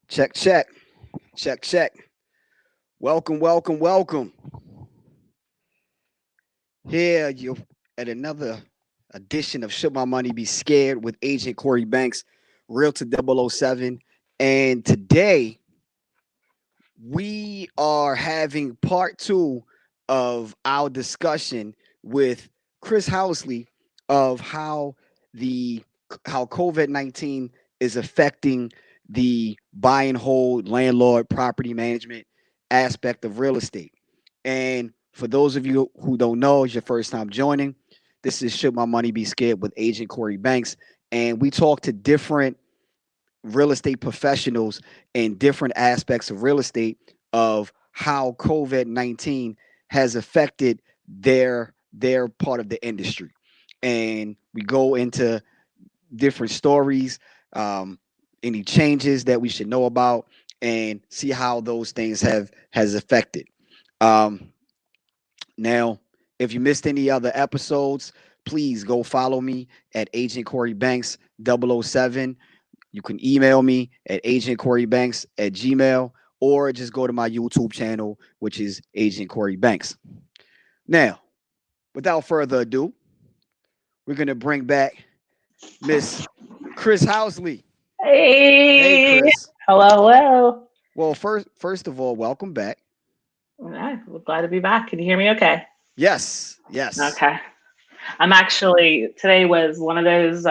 Check, check, check, check. Welcome, welcome, welcome. Here you at another edition of Should My Money Be Scared with Agent Cory Banks, Realtor 007. And today we are having part two of our discussion with Krys Housley of the how COVID-19 is affecting the buy and hold landlord property management aspect of real estate. And for those of you who don't know, it's your first time joining. This is Should My Money Be Scared with Agent Cory Banks. And we talk to different real estate professionals in different aspects of real estate of how COVID-19 has affected their part of the industry. And we go into different stories, any changes that we should know about, and see how those things has affected. Um, Now, if you missed any other episodes, please go follow me at Agent Cory Banks 007. You can email me at agentcorybanks at gmail or just go to my YouTube channel, which is Agent Cory Banks. Now, without further ado, we're going to bring back Miss Krys Housley. Hey, Hey, Krys. hello, hello. Well, first of all, welcome back. We're glad to be back. Can you hear me okay? Yes, yes. Okay. Today was one of those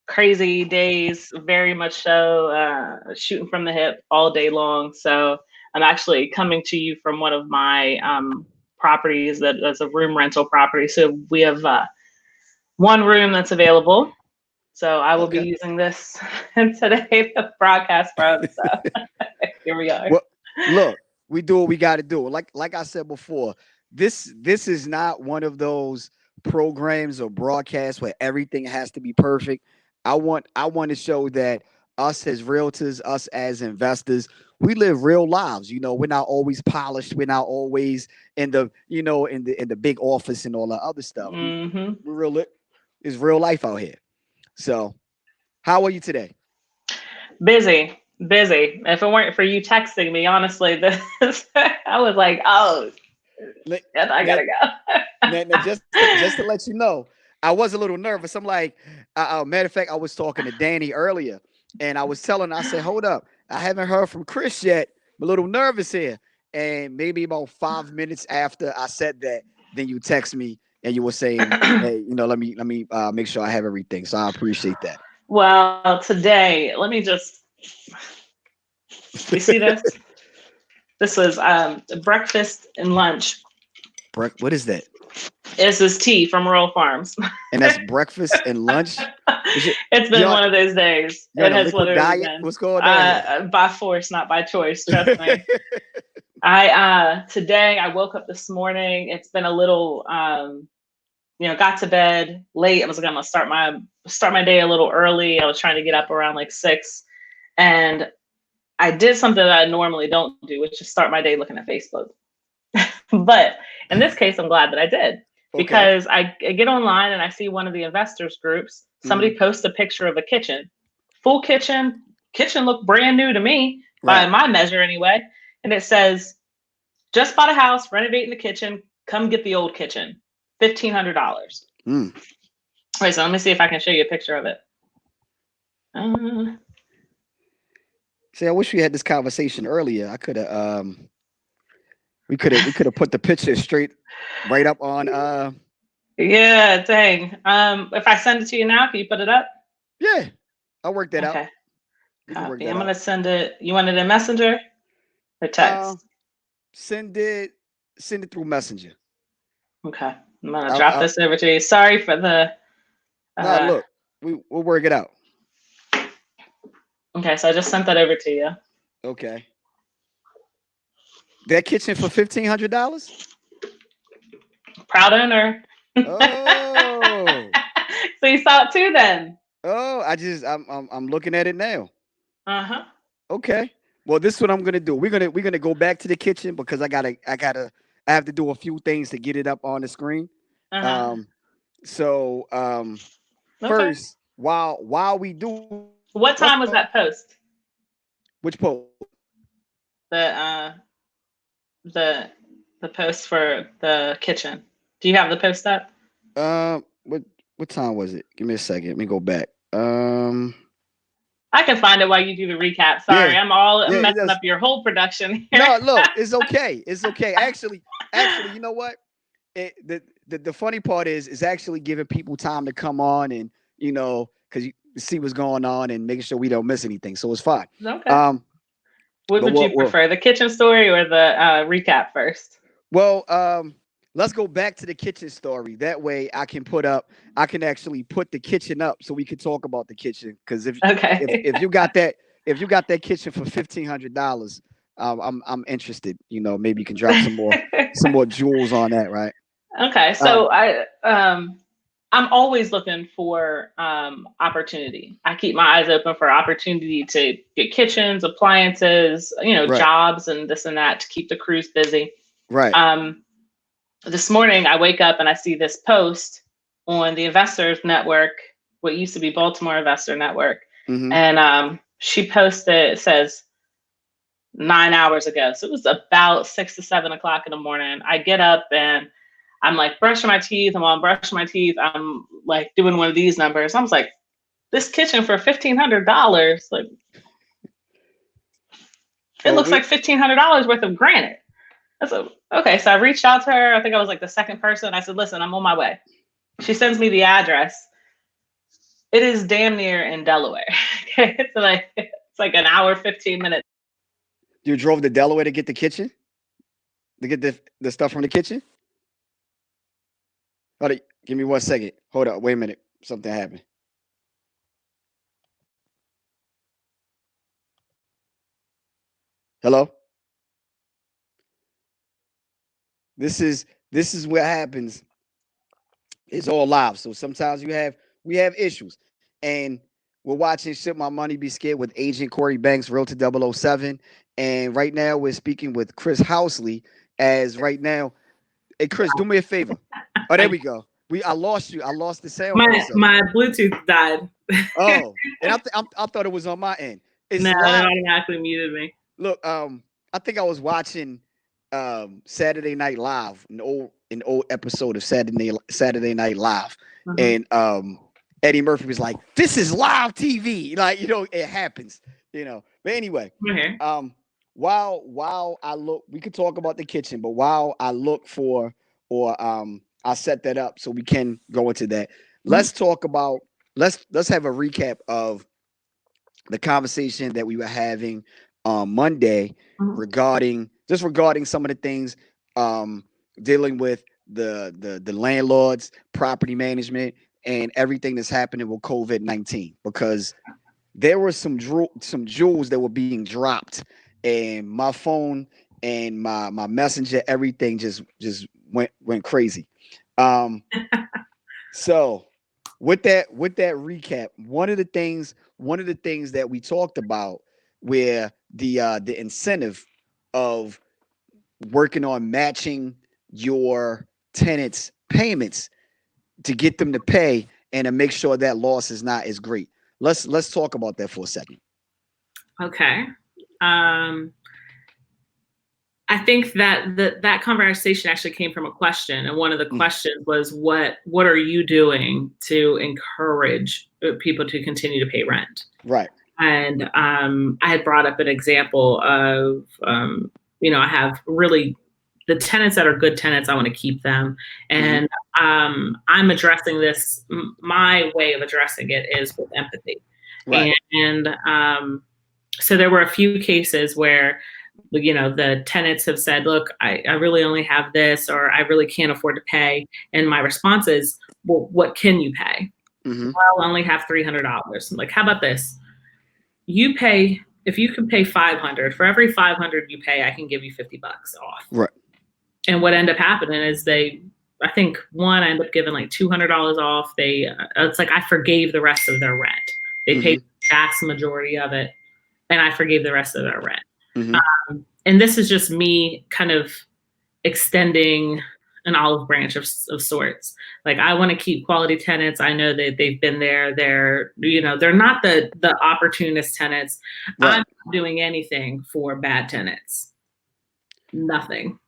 crazy days, very much so, shooting from the hip all day long. So I'm actually coming to you from one of my properties that's a room rental property. So we have one room that's available. So I will be Okay. using this today to broadcast from. So here we are. Well, look, we do what we got to do. Like I said before, this is not one of those programs or broadcasts where everything has to be perfect. I want to show that us as realtors, us as investors, we live real lives. We're not always polished. We're not always in the in the big office and all the other stuff. Hmm. We real It's real life out here. So, how are you today? Busy, busy. If it weren't for you texting me, honestly, this I was like, oh, Let, shit, I gotta now, go. just to let you know, I was a little nervous. I'm like, matter of fact, I was talking to Danny earlier, and I was telling, I said, hold up, I haven't heard from Krys yet. I'm a little nervous here. And maybe about 5 minutes after I said that, then you text me and you were saying, hey, let me make sure I have everything. So I appreciate that. Well, today, let me just. You see this? This was breakfast and lunch. What is that? This is tea from Rural Farms. And that's breakfast and lunch. Is it It's you been on one of those days. you on It a has liquid literally diet? been What's going on here? by force, not by choice. Trust me. I Today I woke up this morning. It's been a little got to bed late. I was gonna start my day a little early. I was trying to get up around like 6, and I did something that I normally don't do, which is start my day looking at Facebook. But in this case, I'm glad that I did, Okay. because I get online and I see one of the investors groups. Hmm. Somebody posts a picture of a kitchen, full kitchen. Kitchen looked brand new to me by Right. my measure anyway, and it says, "Just bought a house, renovating the kitchen. Come get the old kitchen, $1,500." Mm. Wait, so let me see if I can show you a picture of it. Uh, See, I wish we had this conversation earlier. I could have we could have put the picture straight right up on yeah, dang. If I send it to you now, can you put it up? yeah. I'll work that out. Okay, We can work copy. that I'm out. gonna send it. You want it in Messenger or Uh text? send it send it through Messenger. Okay, I'm gonna I'll, drop I'll this over to you. Sorry for the. Nah, Uh, look, we'll work it out. okay, so I just sent that over to you. Okay. That kitchen for $1,500? Proud owner. Oh. So you saw it too, then? Oh, I'm looking at it now. Uh huh. Okay. Well, this is what I'm gonna do. We're gonna go back to the kitchen because I have to do a few things to get it up on the screen. Uh huh. Um, so Okay. first, while we do, What let's time talk was about that post? Which post? The the the post for the kitchen. Do you have the post up? What time was it? Give me a second. Let me go back. I can find it while you do the recap. Sorry, Yeah, I'm yeah, it messing does. up your whole production here. No, look, it's okay. It's okay. Actually, you know what? The funny part is actually giving people time to come on and because you see what's going on and making sure we don't miss anything. So it's fine. Okay. But Would you prefer, the kitchen story or the recap first? Well, let's go back to the kitchen story. That way, I can actually put the kitchen up so we can talk about the kitchen. Because if you got that kitchen for $1,500, I'm interested. Maybe you can drop some more jewels on that, right? Okay, so I'm always looking for opportunity. I keep my eyes open for opportunity to get kitchens, appliances, Right. jobs and this and that to keep the crews busy. Right. This morning I wake up and I see this post on the Investors Network, what used to be Baltimore Investor Network. Mm-hmm. And she posted, it says 9 hours ago. So it was about 6 to 7 o'clock in the morning. I get up and I'm like brushing my teeth. I'm on brushing my teeth. I'm like doing one of these numbers. I was like, this kitchen for $1,500, like it looks like $1,500 worth of granite. So okay, so I reached out to her. I think I was like the second person. I said, listen, I'm on my way. She sends me the address. It is damn near in Delaware. Okay, it's like an hour, 15 minutes. You drove to Delaware to get the kitchen? To get the stuff from the kitchen? Hold on, give me 1 second. Hold up, wait a minute. Something happened. Hello? This is what happens. It's all live. So sometimes we have issues. And we're watching Should My Money Be Scared with Agent Cory Banks, Realtor 007. And right now we're speaking with Krys Housley. As right now, hey Krys, do me a favor. Oh, there we go. I lost you. I lost the sound. My Bluetooth died. Oh, and I thought it was on my end. It's no, live. it automatically muted me. Look, I think I was watching Saturday Night Live, an old episode of Saturday Night Live, and Eddie Murphy was like, "This is live TV," like it happens, But anyway, while I look, we could talk about the kitchen, but while I look for I set that up so we can go into that. Let's talk about let's have a recap of the conversation that we were having on Monday regarding some of the things dealing with the landlords, property management, and everything that's happening with COVID-19, because there were some jewels that were being dropped, and my phone and my messenger, everything just went crazy. So with that recap, one of the things that we talked about, where the incentive of working on matching your tenants' payments to get them to pay and to make sure that loss is not as great. Let's talk about that for a second. Okay. I think that that conversation actually came from a question, and one of the questions was, what are you doing to encourage people to continue to pay rent? Right. And I had brought up an example of I have really the tenants that are good tenants. I want to keep them, and I'm addressing this. My way of addressing it is with empathy, right. And so there were a few cases where the tenants have said, look, I really only have this, or I really can't afford to pay. And my response is, well, what can you pay? Well, I only have $300. I'm like, how about this? You pay, if you can pay $500, for every $500 you pay, I can give you $50 off. Right. And what ended up happening is I think one, I ended up giving like $200 off. It's like I forgave the rest of their rent. They paid the vast majority of it, and I forgave the rest of their rent. And this is just me kind of extending an olive branch of sorts. Like, I want to keep quality tenants. I know that they've been there. They're not the opportunist tenants. Right. I'm not doing anything for bad tenants. Nothing.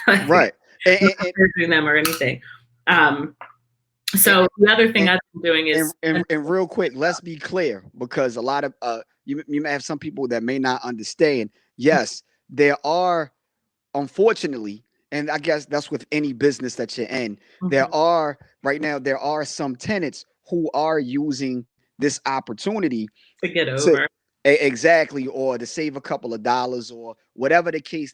Right. Not doing them or anything. So the other thing I've been doing is, and real quick, let's be clear, because a lot of you may have some people that may not understand. Yes, there are, unfortunately, and I guess that's with any business that you're in, there are some tenants who are using this opportunity to get over. Exactly, or to save a couple of dollars, or whatever the case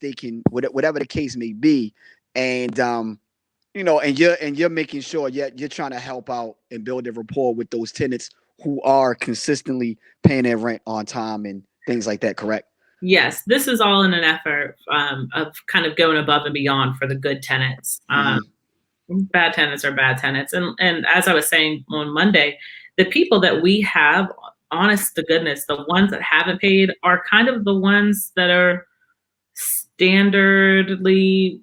whatever the case may be. And and you're making sure you're trying to help out and build a rapport with those tenants who are consistently paying their rent on time and things like that, correct? Yes, this is all in an effort of kind of going above and beyond for the good tenants. Bad tenants are bad tenants. And as I was saying on Monday, the people that we have, honest to goodness, the ones that haven't paid are kind of the ones that are standardly,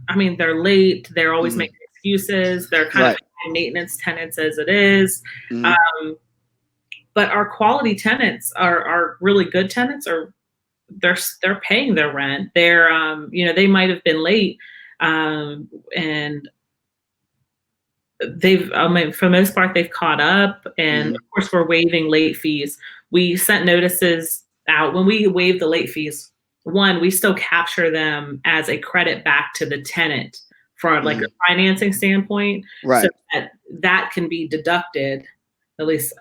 I mean, they're late. They're always making excuses. They're kind of high maintenance tenants as it is. But our quality tenants are really good tenants, or they're paying their rent. They're, they might have been late, and for the most part, they've caught up. And of course, we're waiving late fees. We sent notices out. When we waive the late fees, one, we still capture them as a credit back to the tenant from like a financing standpoint. Right. So that can be deducted. At least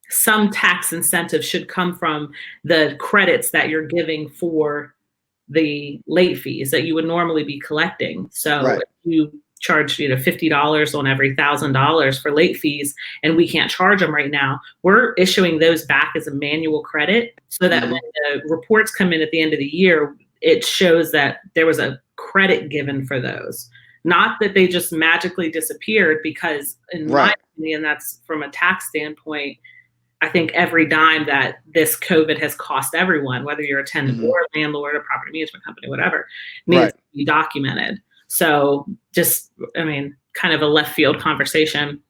some tax incentive should come from the credits that you're giving for the late fees that you would normally be collecting. So if you charge $50 on every $1,000 for late fees, and we can't charge them right now, we're issuing those back as a manual credit, so that when the reports come in at the end of the year, it shows that there was a credit given for those. Not that they just magically disappeared, because in my opinion, that's from a tax standpoint, I think every dime that this COVID has cost everyone, whether you're a tenant or a landlord, a property management company, whatever, needs to be documented. So just, kind of a left field conversation.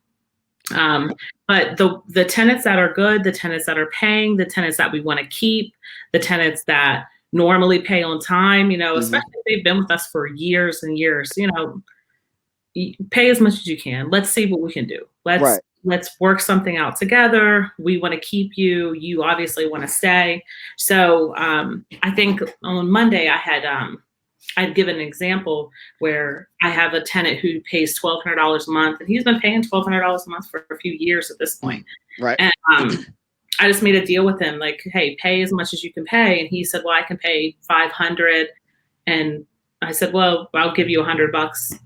But the tenants that are good, the tenants that are paying, the tenants that we want to keep, the tenants that normally pay on time, especially if they've been with us for years and years, pay as much as you can. Let's see what we can do. Let's work something out together. We want to keep you. You obviously want to stay. So I think on Monday I'd given an example where I have a tenant who pays $1,200 a month, and he's been paying $1,200 a month for a few years at this point. Right. And I just made a deal with him, like, hey, pay as much as you can pay. And he said, well, I can pay $500. And I said, well, I'll give you $100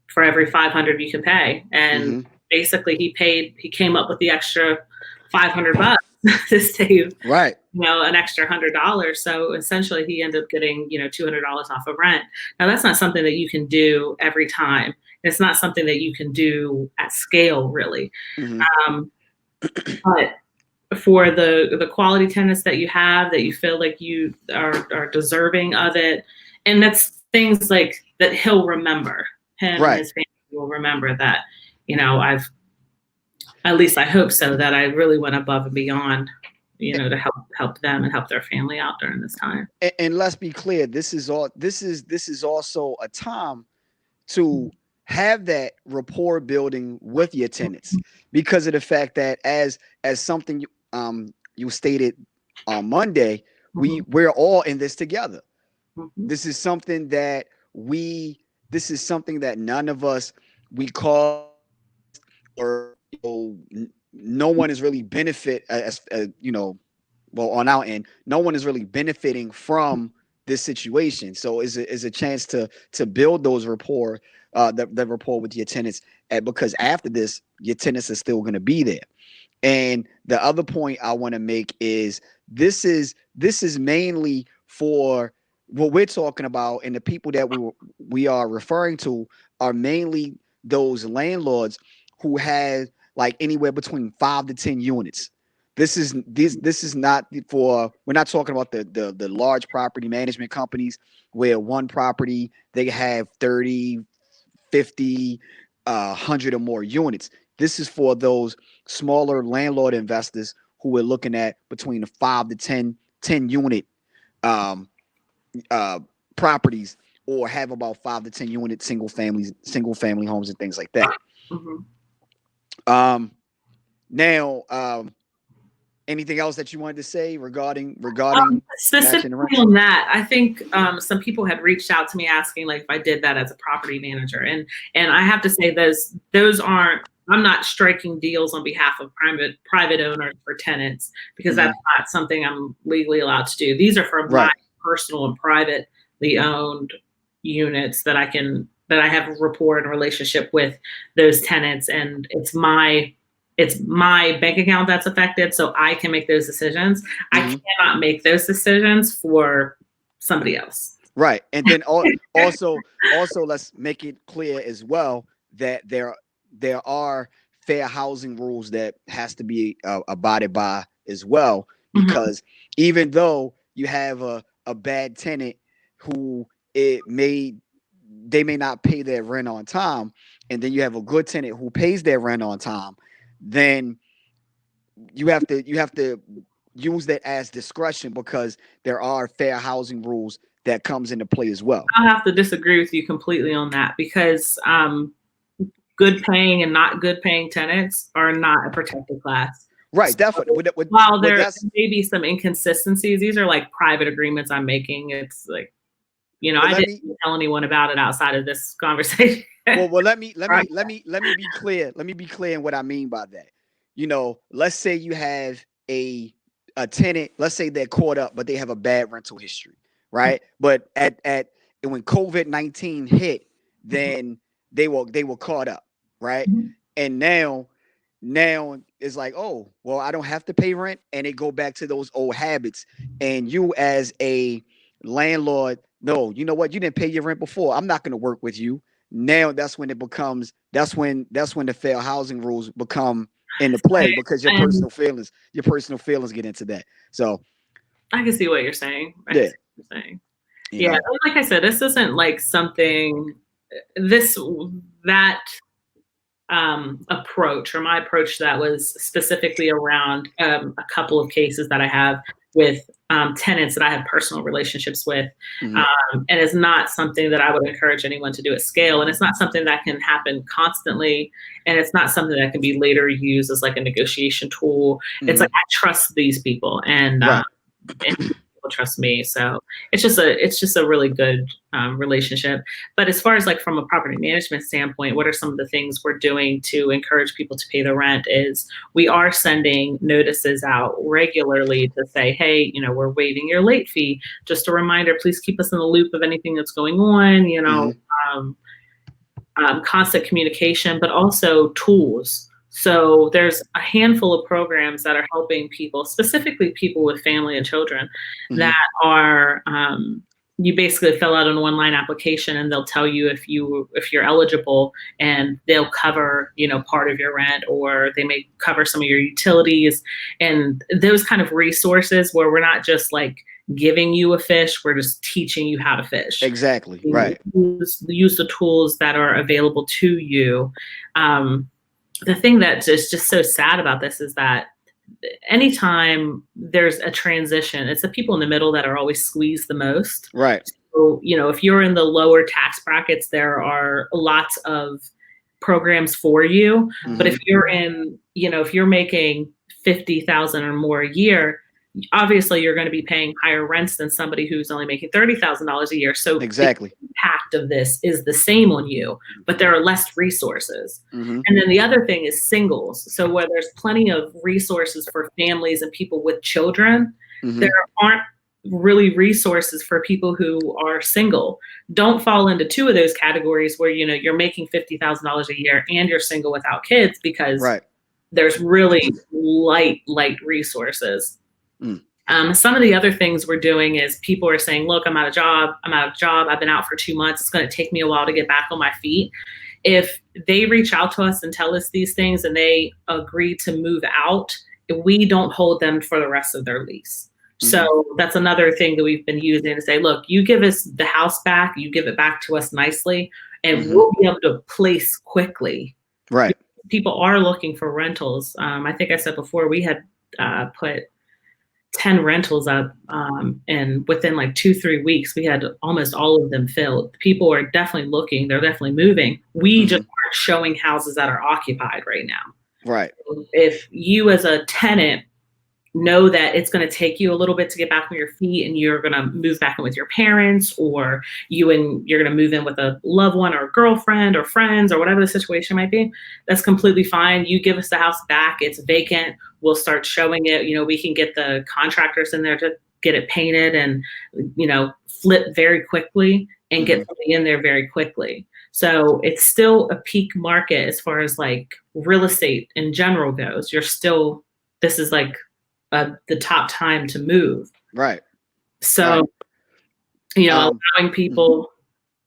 for every $500 you can pay. And basically he came up with the extra $500 to save, an extra $100. So essentially he ended up getting, $200 off of rent. Now that's not something that you can do every time. It's not something that you can do at scale, really. But for the quality tenants that you have, that you feel like you are deserving of it, and that's things like that he'll remember. Him and his family will remember that, at least I hope so, that I really went above and beyond, to help them and help their family out during this time. And let's be clear, this is also a time to have that rapport building with your tenants, because of the fact that as something you stated on Monday, we're all in this together. This is something that none of us call, or no one is really benefit on our end. No one is really benefiting from this situation. So is a chance to build those rapport, the rapport with your tenants, because after this, your tenants are still going to be there. And the other point I want to make is this is mainly for what we're talking about, and the people that we are referring to are mainly those landlords who have like anywhere between 5 to 10 units. This is not for, we're not talking about the large property management companies where one property they have 30, 50, 100 or more units. This is for those smaller landlord investors who are looking at between the 5 to 10 unit um, properties, or have about 5 to 10 unit single family homes and things like that. Mm-hmm. Now, anything else that you wanted to say regarding specifically on that? I think some people had reached out to me asking like if I did that as a property manager, and I have to say those aren't. I'm not striking deals on behalf of private owners for tenants, because that's not something I'm legally allowed to do. These are for my personal and privately owned units that I have a rapport and relationship with those tenants, and it's my bank account that's affected, so I can make those decisions. I cannot make those decisions for somebody else. Right. And then also let's make it clear as well that there are fair housing rules that has to be abided by as well, because even though you have a bad tenant who they may not pay their rent on time, and then you have a good tenant who pays their rent on time, then you have to use that as discretion, because there are fair housing rules that comes into play as well. I'll have to disagree with you completely on that, because good paying and not good paying tenants are not a protected class. Right, definitely. While there may be some inconsistencies, these are like private agreements I'm making. It's like, I didn't tell anyone about it outside of this conversation. Well, let me be clear. Let me be clear in what I mean by that. Let's say you have a tenant. Let's say they're caught up, but they have a bad rental history, right? But when COVID-19 hit, then they were caught up, right? And now it's like, oh, well, I don't have to pay rent, and they go back to those old habits. And you, as a landlord, no, you know what? You didn't pay your rent before. I'm not going to work with you. Now that's when the fair housing rules become into play, because your personal feelings get into that. So I can see what you're saying. Yeah. Like I said, this isn't like something that approach, or my approach, that was specifically around a couple of cases that I have with tenants that I have personal relationships with. And it's not something that I would encourage anyone to do at scale. And it's not something that can happen constantly. And it's not something that can be later used as like a negotiation tool. It's like, I trust these people, and people trust me. So it's just a really good relationship. But as far as like from a property management standpoint, what are some of the things we're doing to encourage people to pay the rent is we are sending notices out regularly to say, hey, we're waiving your late fee. Just a reminder, please keep us in the loop of anything that's going on, constant communication, but also tools. So there's a handful of programs that are helping people, specifically people with family and children, that are, you basically fill out an online application, and they'll tell you if you're eligible, and they'll cover, part of your rent, or they may cover some of your utilities, and those kind of resources where we're not just like giving you a fish, we're just teaching you how to fish. Exactly. Right. Use the tools that are available to you. The thing that is just so sad about this is that anytime there's a transition, it's the people in the middle that are always squeezed the most. Right. So, if you're in the lower tax brackets, there are lots of programs for you. But if you're if you're making $50,000 or more a year, obviously you're going to be paying higher rents than somebody who's only making $30,000 a year. So exactly, the impact of this is the same on you, but there are less resources. And then the other thing is singles. So where there's plenty of resources for families and people with children, there aren't really resources for people who are single. Don't fall into two of those categories where, you're making $50,000 a year and you're single without kids, because there's really light resources. Some of the other things we're doing is people are saying, look, I'm out of job. I've been out for 2 months. It's going to take me a while to get back on my feet. If they reach out to us and tell us these things and they agree to move out, we don't hold them for the rest of their lease. So that's another thing that we've been using to say, look, you give us the house back, you give it back to us nicely, and we'll be able to place quickly. Right. People are looking for rentals. I think I said before, we had put 10 rentals up, and within like 2-3 weeks, we had almost all of them filled. People are definitely looking. They're definitely moving. We just aren't showing houses that are occupied right now. Right. If you as a tenant know that it's going to take you a little bit to get back on your feet and you're going to move back in with your parents, or you're going to move in with a loved one or a girlfriend or friends or whatever the situation might be, that's completely fine. You give us the house back. It's vacant. We'll start showing it. We can get the contractors in there to get it painted and, flip very quickly and get something in there very quickly. So it's still a peak market as far as like real estate in general goes. This is like the top time to move. Right. So, allowing people,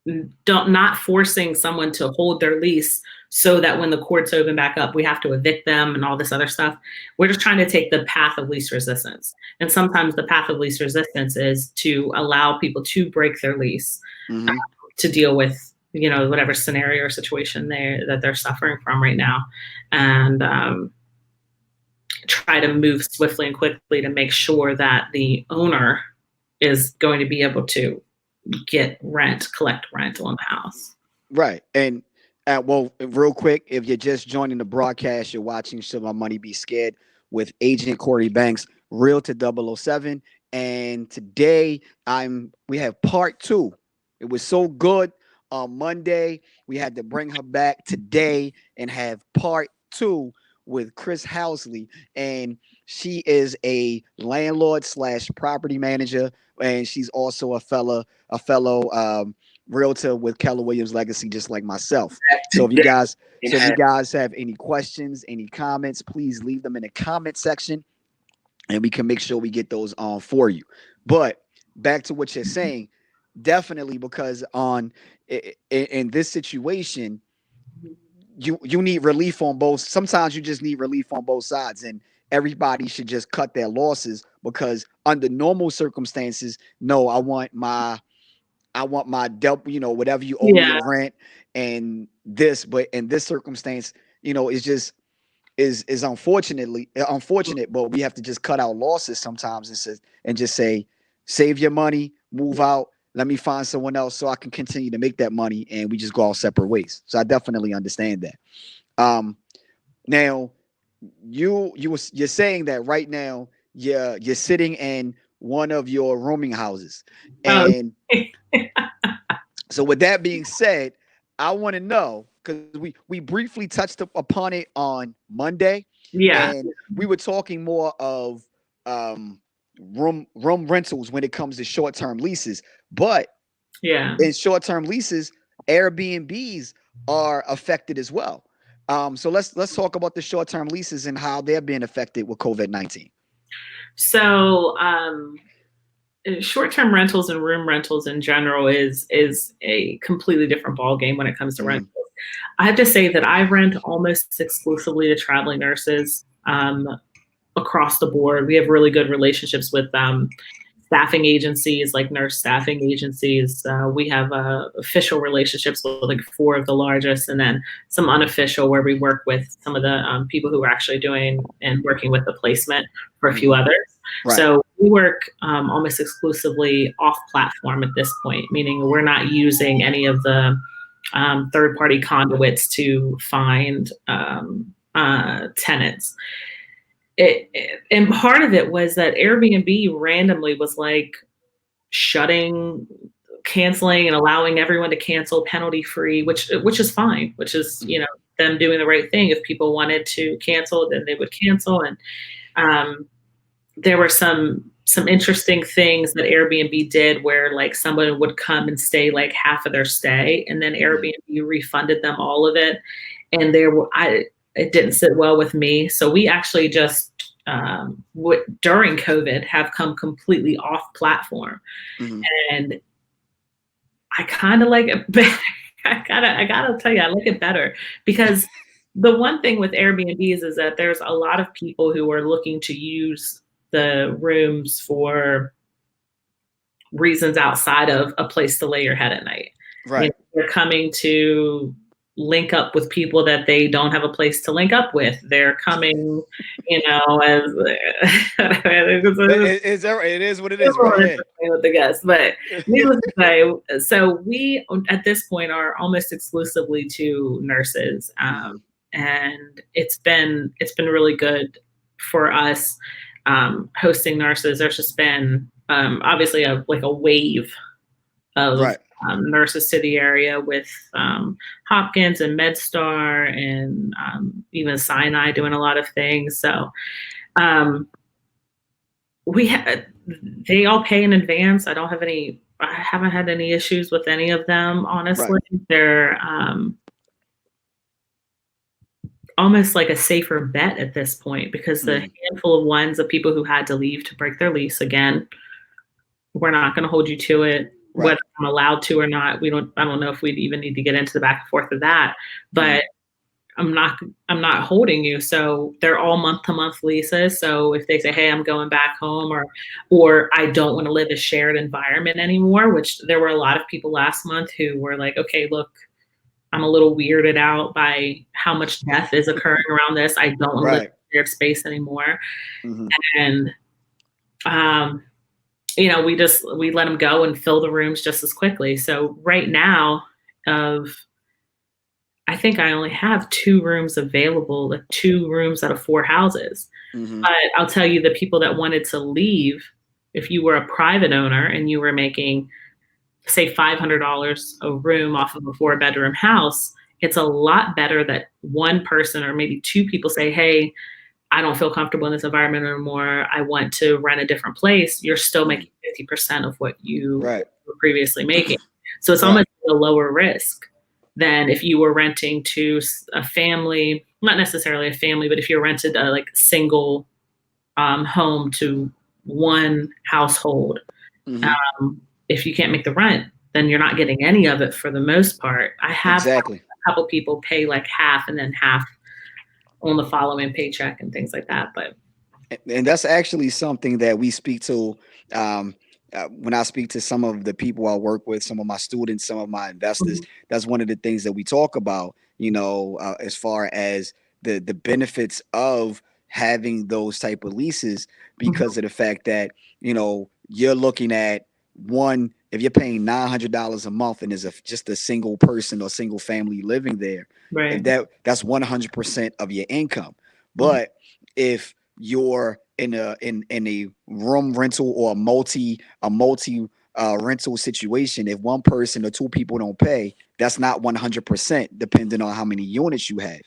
not forcing someone to hold their lease so that when the courts open back up, we have to evict them and all this other stuff. We're just trying to take the path of least resistance. And sometimes the path of least resistance is to allow people to break their lease to deal with, whatever scenario or situation that they're suffering from right now. And, try to move swiftly and quickly to make sure that the owner is going to be able to collect rent on the house. Right. And well, real quick, if you're just joining the broadcast, you're watching Should My Money Be Scared with Agent Cory Banks, Realtor 007. And today we have part 2. It was so good on Monday. We had to bring her back today and have part 2 with Krys Housley, and she is a landlord / property manager, and she's also a fellow realtor with Keller Williams Legacy, just like myself. So if you guys have any questions, any comments, please leave them in the comment section, and we can make sure we get those on for you. But back to what you're saying, definitely, because in this situation, you need relief on both. Sometimes you just need relief on both sides, and everybody should just cut their losses, because under normal circumstances, no, I want my whatever you owe me in rent and this, but in this circumstance, it's just is unfortunate, but we have to just cut our losses sometimes and just say, save your money, move out. Let me find someone else so I can continue to make that money, and we just go our separate ways. So I definitely understand that. Now you're saying that right now you're sitting in one of your rooming houses, and so with that being said, I want to know, because we briefly touched upon it on Monday, and we were talking more of room rentals when it comes to short-term leases, but in short-term leases, Airbnbs are affected as well. So let's talk about the short-term leases and how they're being affected with COVID-19. So short-term rentals and room rentals in general is a completely different ballgame when it comes to rentals. I have to say that I rent almost exclusively to traveling nurses across the board. We have really good relationships with staffing agencies, like nurse staffing agencies. We have official relationships with like 4 of the largest, and then some unofficial where we work with some of the people who are actually doing and working with the placement for a few others. Right. So we work almost exclusively off platform at this point, meaning we're not using any of the third-party conduits to find tenants. And part of it was that Airbnb randomly was like canceling and allowing everyone to cancel penalty free, which is fine, which is, them doing the right thing. If people wanted to cancel, then they would cancel. And there were some interesting things that Airbnb did where like someone would come and stay like half of their stay, and then Airbnb refunded them all of it. And it didn't sit well with me. So we actually just, during COVID, have come completely off platform. And I kind of like it better. I gotta tell you, I like it better, because the one thing with Airbnbs is that there's a lot of people who are looking to use the rooms for reasons outside of a place to lay your head at night. Right. They're coming to link up with people that they don't have a place to link up with. They're coming, as it is what it is, right? Yeah. With the guests, but needless to say, so we at this point are almost exclusively to nurses, and it's been really good for us hosting nurses. There's just been obviously a wave of Right. Nurses to the area with Hopkins and MedStar and even Sinai doing a lot of things. So they all pay in advance. I haven't had any issues with any of them, honestly. Right. They're almost like a safer bet at this point because the handful of ones of people who had to leave to break their lease, again, we're not going to hold you to it. Right. Whether I'm allowed to or not, I don't know if we'd even need to get into the back and forth of that, but I'm not holding you. So they're all month-to-month leases. So if they say, hey, I'm going back home or I don't want to live a shared environment anymore, which there were a lot of people last month who were like, okay, look, I'm a little weirded out by how much death is occurring around this. I don't want to live in a shared space anymore. And, we let them go and fill the rooms just as quickly. So right now, I think I only have 2 rooms available, like 2 rooms out of 4 houses. But I'll tell you, the people that wanted to leave, if you were a private owner and you were making, say, $500 a room off of a 4-bedroom house, it's a lot better that one person or maybe 2 people say, hey, I don't feel comfortable in this environment anymore. I want to rent a different place. You're still making 50% of what you were previously making. So it's almost a lower risk than if you were renting to a family, not necessarily a family, but if you're rented a single home to one household. If you can't make the rent, then you're not getting any of it for the most part. I have a couple people pay half and then half on the following paycheck and things like that. And that's actually something that we speak to when I speak to some of the people I work with, some of my students, some of my investors. That's one of the things that we talk about, as far as the benefits of having those type of leases, because of the fact that, you're looking at one, if you're paying $900 a month and there's just a single person or single family living there, right, that's 100% of your income. But if you're in a room rental or a multi rental situation, if one person or 2 people don't pay, that's not 100%, depending on how many units you have.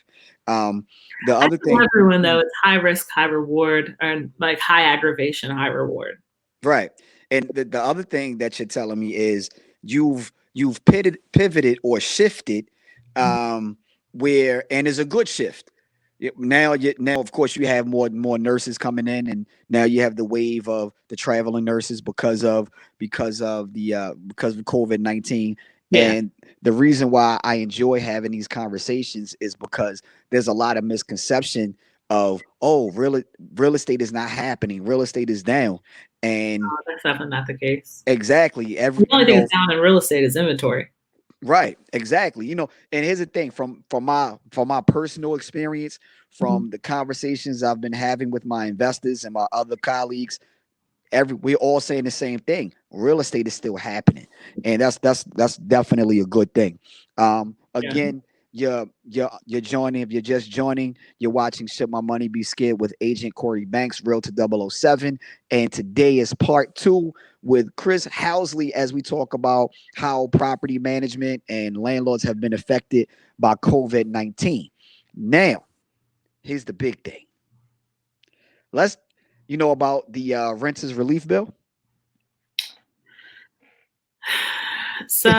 The other thing, everyone though, it's high risk, high reward, and high aggravation, high reward. Right. And the other thing that you're telling me is you've pivoted or shifted, where, and it's a good shift. Now, of course, you have more nurses coming in, and now you have the wave of the traveling nurses because of COVID-19. Yeah. And the reason why I enjoy having these conversations is because there's a lot of misconception of, real estate is not happening, real estate is down, and that's definitely not the case. Exactly. The only thing that's down in real estate is inventory. Right. Exactly. And here's the thing, from my personal experience, from the conversations I've been having with my investors and my other colleagues, we're all saying the same thing. Real estate is still happening, and that's definitely a good thing. Again, you're joining. If you're just joining, you're watching Should My Money Be Scared with Agent Cory Banks, Realtor 007, and today is part 2 with Krys Housley, as we talk about how property management and landlords have been affected by COVID-19. Now, here's the big thing. About the renters relief bill. So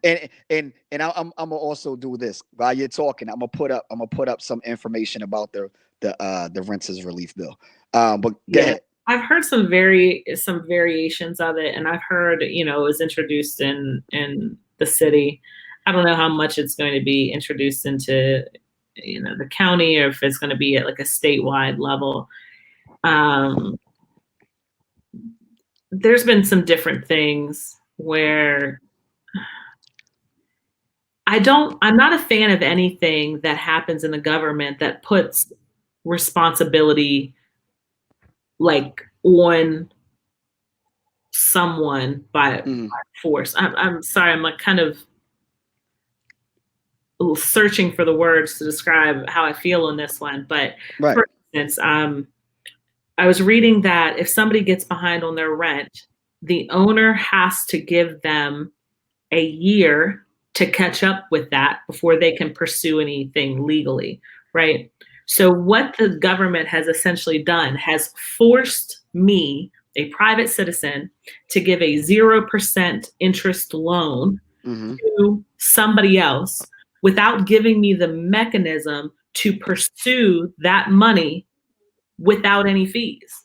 and I'm gonna also do this while you're talking. I'm gonna put up some information about the renters relief bill. But go ahead. I've heard some variations of it, and I've heard it was introduced in the city. I don't know how much it's going to be introduced into the county, or if it's going to be at a statewide level. There's been some different things where I'm not a fan of anything that happens in the government that puts responsibility like on someone by force. I'm sorry, I'm like kind of searching for the words to describe how I feel on this one. But for instance, I was reading that if somebody gets behind on their rent, the owner has to give them a year to catch up with that before they can pursue anything legally, right? So what the government has essentially done has forced me, a private citizen, to give a 0% interest loan to somebody else without giving me the mechanism to pursue that money without any fees.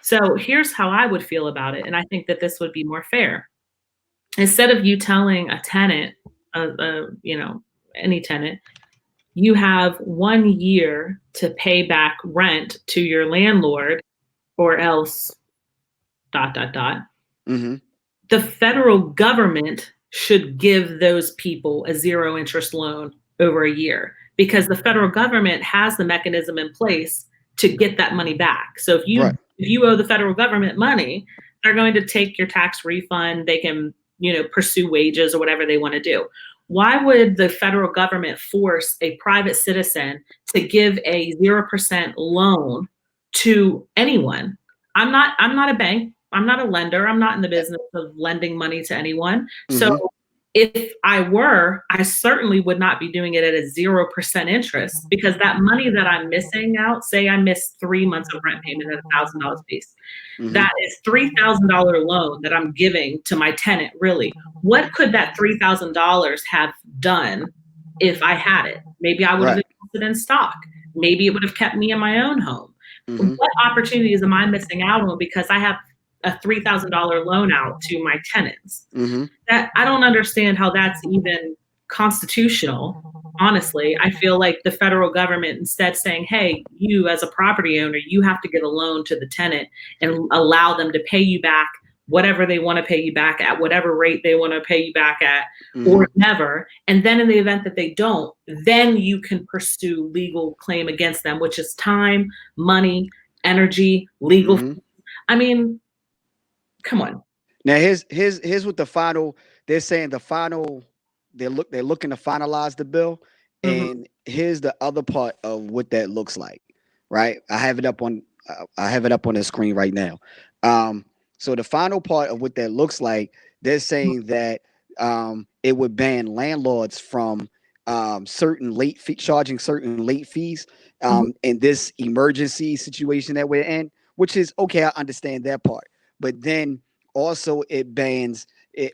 So here's how I would feel about it. And I think that this would be more fair. Instead of you telling a tenant, any tenant, you have 1 year to pay back rent to your landlord or else ... The federal government should give those people a 0 interest loan over a year because the federal government has the mechanism in place to get that money back. So if you owe the federal government money, they're going to take your tax refund. They can, pursue wages or whatever they want to do. Why would the federal government force a private citizen to give a 0% loan to anyone? I'm not a bank. I'm not a lender. I'm not in the business of lending money to anyone. So if I were, I certainly would not be doing it at a 0% interest because that money that I'm missing out, say I missed 3 months of rent payment at $1,000 a piece, that is $3,000 loan that I'm giving to my tenant, really. What could that $3,000 have done if I had it? Maybe I would have invested in stock. Maybe it would have kept me in my own home. What opportunities am I missing out on because I have a $3,000 loan out to my tenants? That I don't understand how that's even constitutional. Honestly, I feel like the federal government instead saying, hey, you as a property owner, you have to get a loan to the tenant and allow them to pay you back whatever they want to pay you back at, whatever rate they want to pay you back at, or never. And then in the event that they don't, then you can pursue legal claim against them, which is time, money, energy, legal. I mean, come on. Now here's what they're saying they're looking to finalize the bill. And here's the other part of what that looks like, right? I have it up on the screen right now. So the final part of what that looks like, they're saying that it would ban landlords from charging certain late fees in this emergency situation that we're in, which is okay. I understand that part, but then also it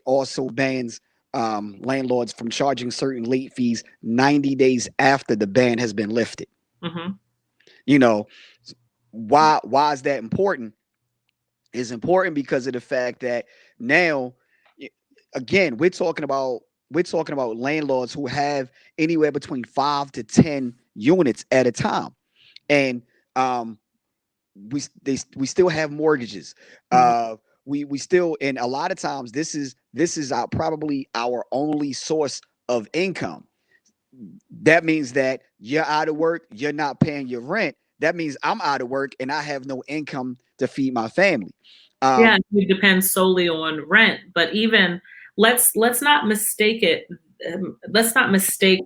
also bans landlords from charging certain late fees 90 days after the ban has been lifted. Why is that important? It's important because of the fact that now, again, we're talking about landlords who have anywhere between 5 to 10 units at a time, and we still have mortgages. We still, and a lot of times this is probably our only source of income. That means that you're out of work, you're not paying your rent. That means I'm out of work and I have no income to feed my family. It depends solely on rent. But even let's not mistake it. Let's not mistake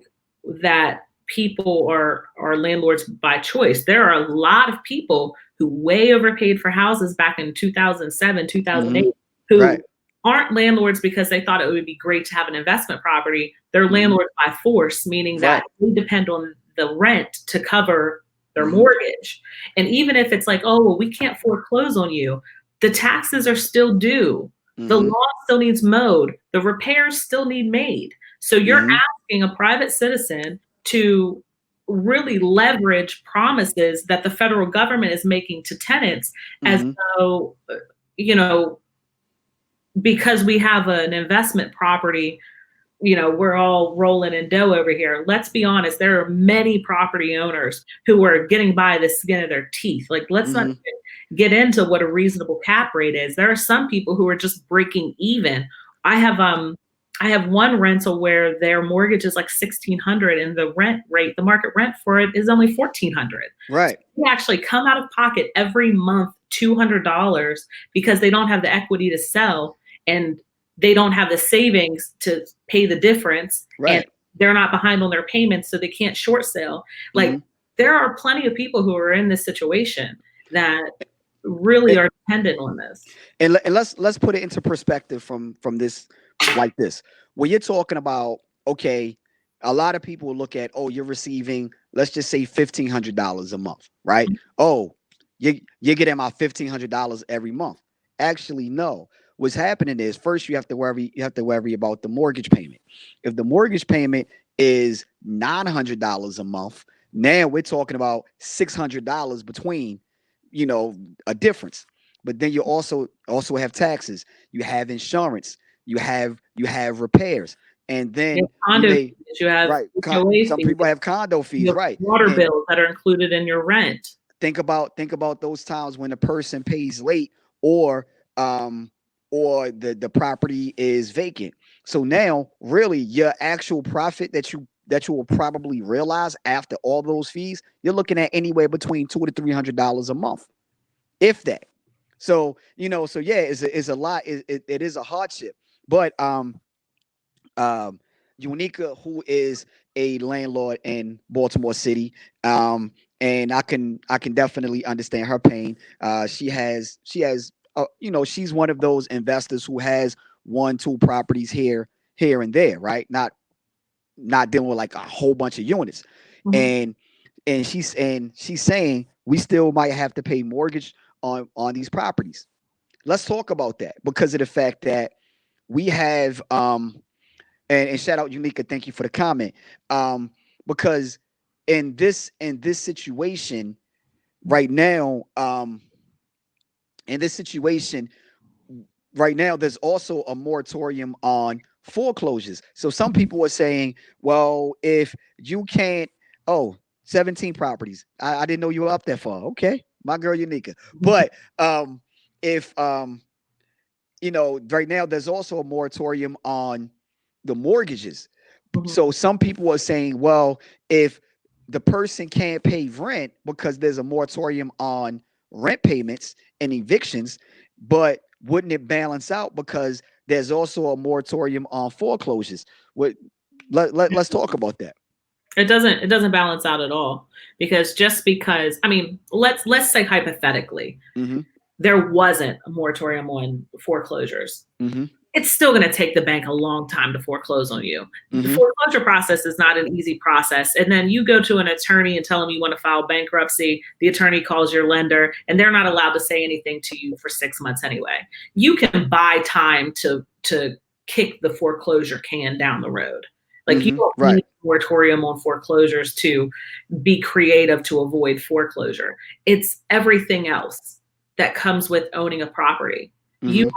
that people are landlords by choice. There are a lot of people who way overpaid for houses back in 2007, 2008, who aren't landlords because they thought it would be great to have an investment property. They're landlords by force, meaning that they depend on the rent to cover their mortgage. And even if it's like, oh, well, we can't foreclose on you, the taxes are still due. The lawn still needs mowed. The repairs still need made. So you're asking a private citizen to really leverage promises that the federal government is making to tenants as though, because we have an investment property, we're all rolling in dough over here. Let's be honest. There are many property owners who are getting by the skin of their teeth. Like, let's not get into what a reasonable cap rate is. There are some people who are just breaking even. I have I have one rental where their mortgage is like $1,600 and the rent rate, the market rent for it is only $1,400. Right. They actually come out of pocket every month $200 because they don't have the equity to sell and they don't have the savings to pay the difference. Right. And they're not behind on their payments, so they can't short sale. Like there are plenty of people who are in this situation that really are dependent on this. And let's put it into perspective from this, like this. When you're talking about, okay, a lot of people will look at, oh, you're receiving, let's just say $1,500 a month, right? Oh, you're getting about $1,500 every month. Actually, no. What's happening is first you have to worry about the mortgage payment. If the mortgage payment is $900 a month, now we're talking about $600 between, a difference. But then you also have taxes, you have insurance, you have repairs, and then you have right. Some people have condo fees, right? Water bills that are included in your rent. Think about those times when a person pays late or the property is vacant. So now really your actual profit that you will probably realize after all those fees, you're looking at anywhere between $200 to $300 a month, if that. So so yeah, it's a lot. It is a hardship. But Unica, who is a landlord in Baltimore City, and I can definitely understand her pain. She has she's one of those investors who has 1-2 properties here and there, right? Not dealing with like a whole bunch of units. And she's saying we still might have to pay mortgage on these properties. Let's talk about that because of the fact that we have and shout out Unica, thank you for the comment. Because in this situation right now, there's also a moratorium on foreclosures. So some people are saying, well, if you can't, 17 properties. I didn't know you were up that far. Okay. My girl Unica. But if right now there's also a moratorium on the mortgages. So some people are saying, well, if the person can't pay rent because there's a moratorium on rent payments and evictions, but wouldn't it balance out because there's also a moratorium on foreclosures? Let's talk about that. It doesn't balance out at all because let's say hypothetically there wasn't a moratorium on foreclosures. It's still going to take the bank a long time to foreclose on you. The foreclosure process is not an easy process. And then you go to an attorney and tell them you want to file bankruptcy. The attorney calls your lender and they're not allowed to say anything to you for 6 months anyway. You can buy time to kick the foreclosure can down the road. Like you don't need a moratorium on foreclosures to be creative to avoid foreclosure. It's everything else that comes with owning a property. You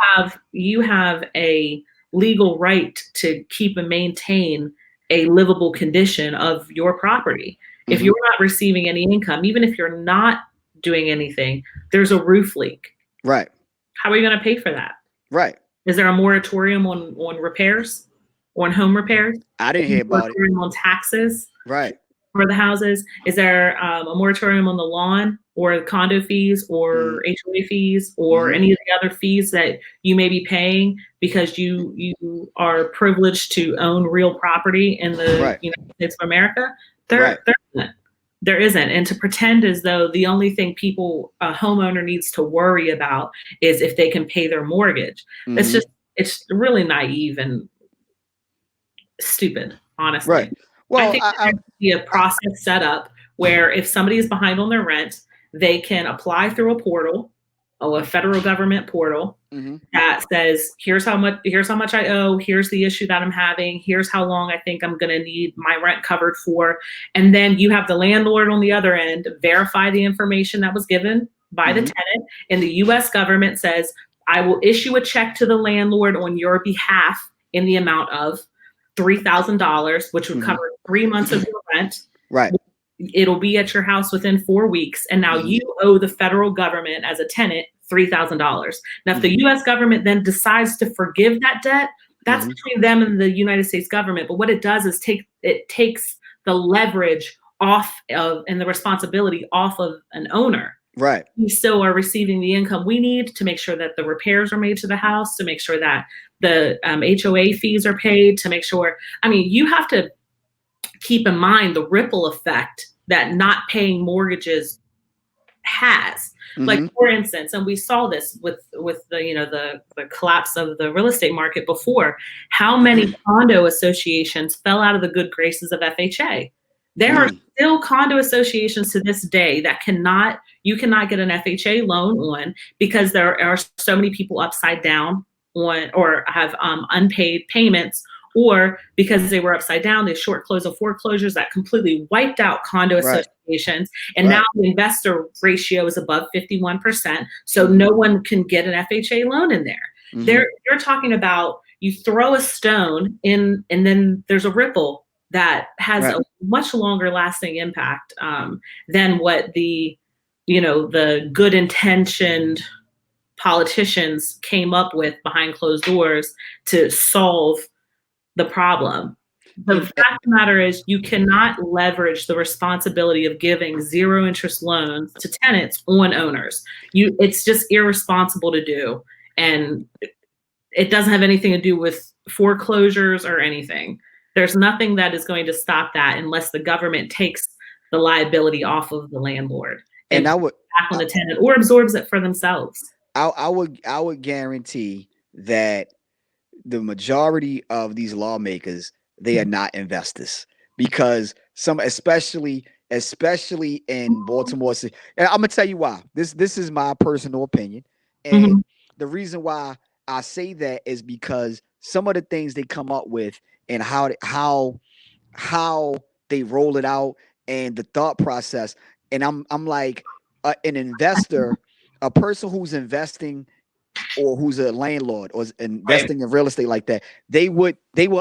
have a legal right to keep and maintain a livable condition of your property. If you're not receiving any income, even if you're not doing anything, there's a roof leak. Right. How are you going to pay for that? Right. Is there a moratorium on repairs, on home repairs? I didn't hear about it. Moratorium on taxes. Right. For the houses? Is there a moratorium on the lawn or condo fees or HOA fees or any of the other fees that you may be paying because you are privileged to own real property in the United States of America? There isn't. And to pretend as though the only thing a homeowner needs to worry about is if they can pay their mortgage. It's really naive and stupid, honestly. Right. Well, I think there should be a process set up where if somebody is behind on their rent, they can apply through a portal, a federal government portal that says, here's how much I owe, here's the issue that I'm having, here's how long I think I'm going to need my rent covered for. And then you have the landlord on the other end verify the information that was given by the tenant. And the U.S. government says, I will issue a check to the landlord on your behalf in the amount of $3,000, which would cover 3 months of your rent. Right. It'll be at your house within 4 weeks. And now you owe the federal government as a tenant $3,000. Now, if the U.S. government then decides to forgive that debt, That's between them and the United States government. But what it does is takes the leverage off of and the responsibility off of an owner. Right. We still are receiving the income we need to make sure that the repairs are made to the house, to make sure that the HOA fees are paid, to make sure, I mean, you have to keep in mind the ripple effect that not paying mortgages has. Like, for instance, and we saw this with the collapse of the real estate market before, how many condo associations fell out of the good graces of FHA. There are still condo associations to this day that you cannot get an FHA loan on because there are so many people upside down on or have unpaid payments, or because they were upside down, they short close of foreclosures that completely wiped out condo associations. And now the investor ratio is above 51%. So no one can get an FHA loan in there. You're talking about, you throw a stone in and then there's a ripple that has a much longer lasting impact than what the good intentioned politicians came up with behind closed doors to solve the problem. The fact of the matter is, you cannot leverage the responsibility of giving zero interest loans to tenants on owners. It's just irresponsible to do. And it doesn't have anything to do with foreclosures or anything. There's nothing that is going to stop that unless the government takes the liability off of the landlord and I would back on the tenant or absorbs it for themselves. I would guarantee that the majority of these lawmakers, they are not investors, because some, especially in Baltimore City, and I'm gonna tell you why. This is my personal opinion, and the reason why I say that is because some of the things they come up with and how they roll it out and the thought process, and I'm like an investor, a person who's investing or who's a landlord or is investing in real estate like that, they would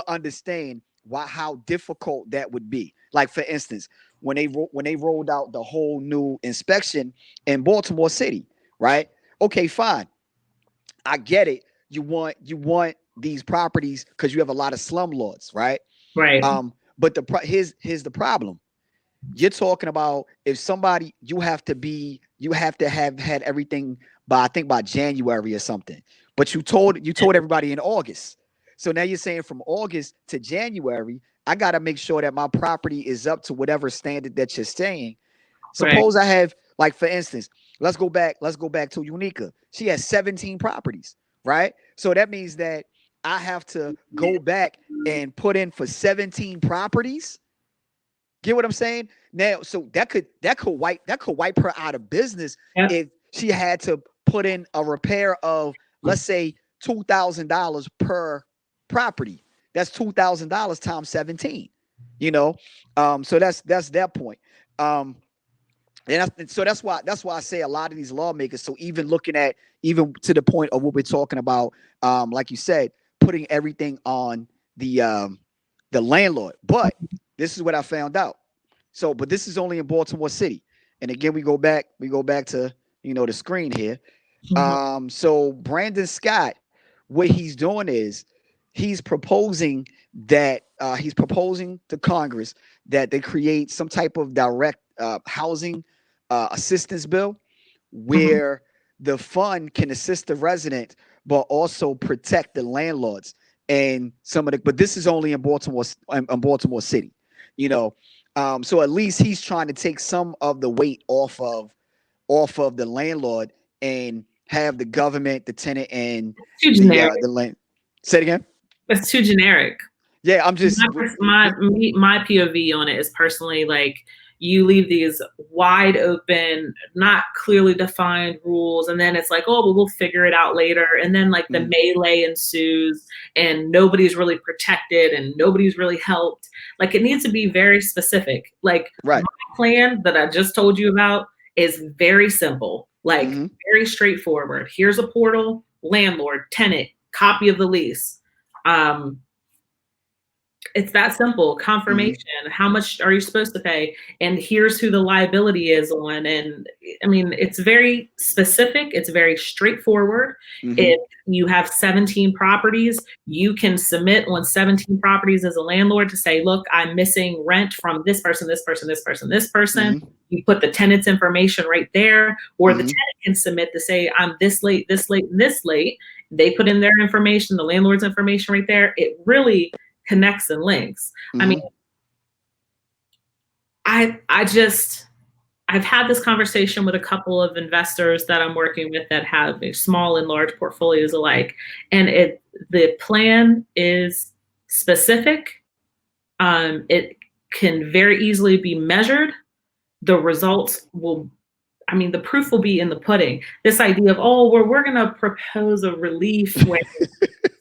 understand how difficult that would be. Like, for instance, when they rolled out the whole new inspection in Baltimore City, right? Okay, fine. I get it. You want these properties because you have a lot of slumlords, right? Right. But here's the problem. You're talking about, if somebody, you have to have had everything by January or something. But you told everybody in August. So now you're saying from August to January, I got to make sure that my property is up to whatever standard that you're saying. Suppose I have, like, for instance, let's go back to Unica. She has 17 properties, right? So that means that I have to go back and put in for 17 properties. Get what I'm saying? Now, so that could wipe her out of business if she had to put in a repair of, let's say, $2,000 per property. That's $2,000 times 17. So that's that point. And so that's why I say a lot of these lawmakers. So even to the point of what we're talking about, like you said, putting everything on the landlord. But this is what I found out. So, but this is only in Baltimore City. And again, we go back to, the screen here. So Brandon Scott, what he's doing is he's proposing to Congress that they create some type of direct housing assistance bill where the fund can assist the resident, but also protect the landlords and but this is only in Baltimore City, so at least he's trying to take some of the weight off of the landlord and have the government, the tenant, and the land. Say it again. It's too generic. Yeah, I'm just my POV on it is personally, like, you leave these wide open, not clearly defined rules, and then it's like, oh, well, we'll figure it out later, and then like the melee ensues, and nobody's really protected, and nobody's really helped. Like, it needs to be very specific. Like, my plan that I just told you about is very simple, like very straightforward. Here's a portal, landlord, tenant, copy of the lease. It's that simple. Confirmation. How much are you supposed to pay? And here's who the liability is on. And I mean, it's very specific. It's very straightforward. If you have 17 properties, you can submit on 17 properties as a landlord to say, look, I'm missing rent from this person, this person, this person, this person. You put the tenant's information right there, or the tenant can submit to say, I'm this late, this late, and this late. They put in their information, the landlord's information right there. It really connects and links. I mean, I've had this conversation with a couple of investors that I'm working with that have small and large portfolios alike. And the plan is specific. It can very easily be measured. The results will, I mean, the proof will be in the pudding. This idea of, oh, we're going to propose a relief where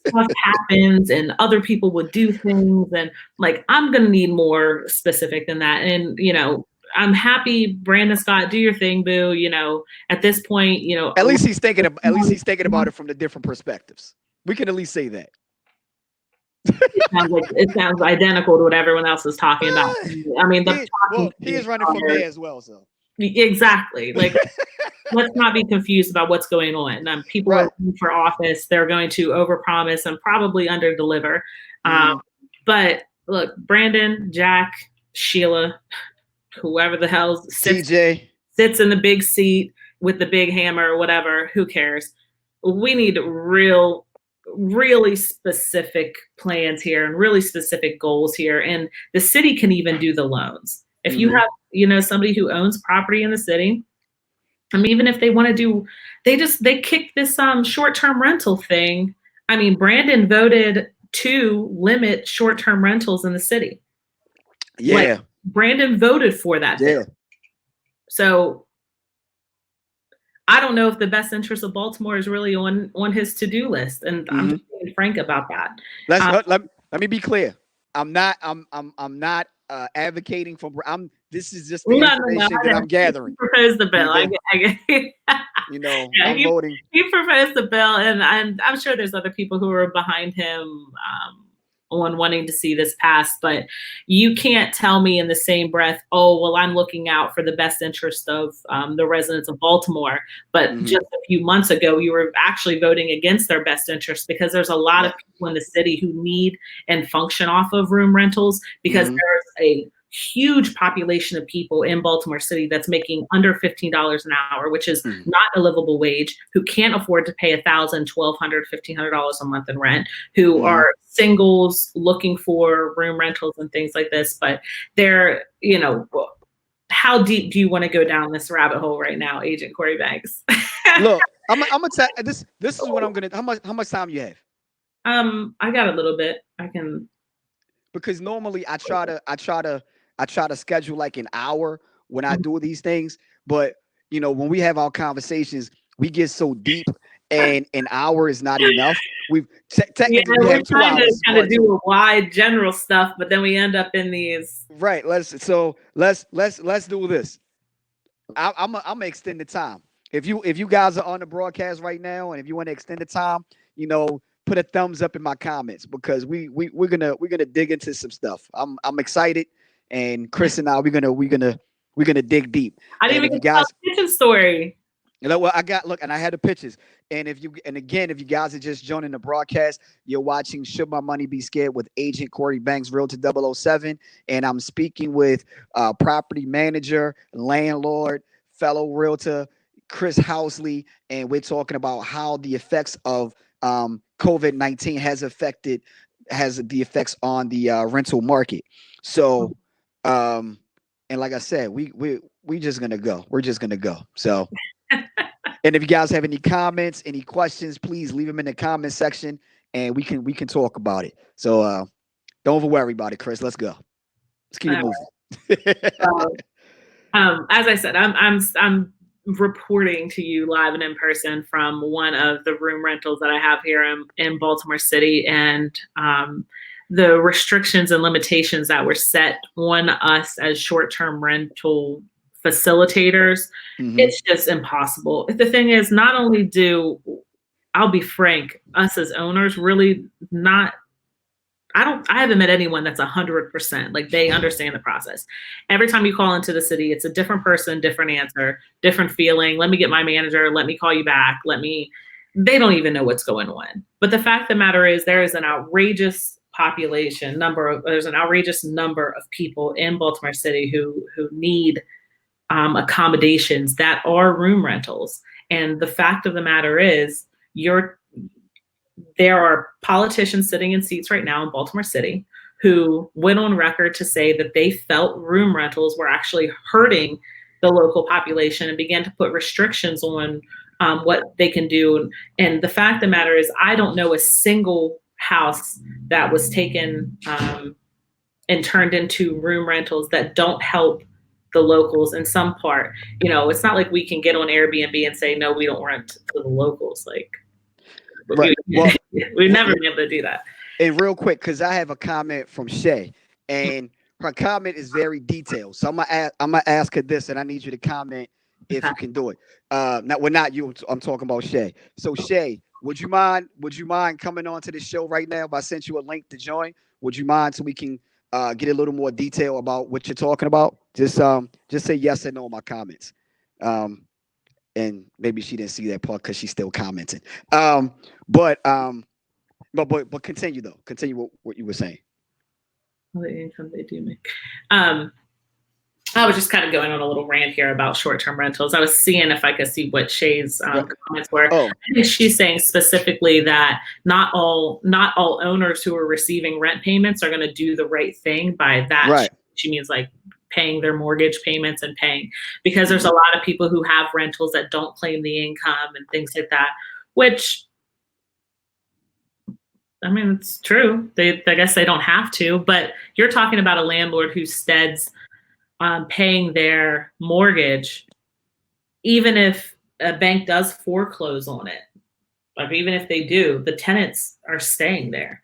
stuff happens and other people would do things. And like, I'm going to need more specific than that. And, you know, I'm happy, Brandon Scott, do your thing, boo. You know, at this point, you know, at least he's thinking about it from the different perspectives. We can at least say that. It sounds identical to what everyone else is talking about. I mean, he is running for mayor as well, so exactly. Like, let's not be confused about what's going on. People are running for office; they're going to overpromise and probably underdeliver. But look, Brandon, Jack, Sheila, whoever the hell sits in the big seat with the big hammer or whatever. Who cares? We need really specific plans here and really specific goals here. And the city can even do the loans. If you have, you know, somebody who owns property in the city, I mean, even if they want to do, they kick this short-term rental thing. I mean, Brandon voted to limit short-term rentals in the city. Yeah. Like, Brandon voted for that. Yeah. So I don't know if the best interest of Baltimore is really on his to-do list, and I'm just being frank about that. Let me be clear. I'm not advocating for. This is just the information that I'm gathering. He proposed the bill. You know, yeah, I'm voting. He proposed the bill, and I'm sure there's other people who are behind him on wanting to see this passed. But you can't tell me in the same breath, oh, well, I'm looking out for the best interest of the residents of Baltimore. But just a few months ago, you were actually voting against their best interest, because there's a lot of people in the city who need and function off of room rentals, because there's a huge population of people in Baltimore City that's making under $15 an hour, which is not a livable wage, who can't afford to pay $1,000, $1,200, $1,500 a month in rent, who are singles looking for room rentals and things like this. But they're, you know, how deep do you want to go down this rabbit hole right now, Agent Cory Banks? Look, I'm gonna tell this. This is what I'm gonna. How much time you have? I got a little bit. I can. Because normally I try to schedule like an hour when I do these things, but you know, when we have our conversations, we get so deep, and an hour is not enough. We've technically we have 2 hours. To kind of do a wide general stuff, but then we end up in these. Right. Let's do this. I'm gonna extend the time. If you guys are on the broadcast right now, and if you want to extend the time, you know, put a thumbs up in my comments, because we're gonna dig into some stuff. I'm excited, and Krys and I we're gonna dig deep. I didn't even tell the kitchen story. You know what, and I had the pictures. And if you guys are just joining the broadcast, you're watching Should My Money Be Scared with Agent Cory Banks, Realtor 007, and I'm speaking with property manager, landlord, fellow realtor, Krys Housley, and we're talking about how the effects of COVID-19 has the effects on the rental market. So, and like I said, we're just gonna go. So, and if you guys have any comments, any questions, please leave them in the comment section, and we can talk about it. So, don't worry about it, Krys. Let's go. Let's keep it moving. As I said, I'm reporting to you live and in person from one of the room rentals that I have here in Baltimore City, and the restrictions and limitations that were set on us as short-term rental facilitators, it's just impossible. The thing is, not only I'll be frank, us as owners really not, I haven't met anyone that's 100%. Like they understand the process. Every time you call into the city, it's a different person, different answer, different feeling. Let me get my manager. Let me call you back. They don't even know what's going on. But the fact of the matter is there's an outrageous number of people in Baltimore City who need accommodations that are room rentals. And the fact of the matter is there are politicians sitting in seats right now in Baltimore City who went on record to say that they felt room rentals were actually hurting the local population and began to put restrictions on what they can do. And the fact of the matter is, I don't know a single house that was taken and turned into room rentals that don't help the locals in some part. It's not like we can get on Airbnb and say, no, we don't rent to the locals. Like, right. We've never been able to do that. And real quick, because I have a comment from Shay, and her comment is very detailed. So I'm gonna ask her this, and I need you to comment if you can do it. Not you. I'm talking about Shay. So Shay, would you mind coming on to the show right now? If I sent you a link to join, would you mind so we can get a little more detail about what you're talking about? Just say yes and no in my comments. And maybe she didn't see that part because she's still commenting. But continue though. Continue what you were saying. The income they do make. I was just kind of going on a little rant here about short-term rentals. I was seeing if I could see what Shay's comments were. I think she's saying specifically that not all owners who are receiving rent payments are going to do the right thing by that. Right. She means like paying their mortgage payments and paying, because there's a lot of people who have rentals that don't claim the income and things like that, which, I mean, it's true. I guess they don't have to, but you're talking about a landlord who steads paying their mortgage, even if a bank does foreclose on it. Like even if they do, the tenants are staying there.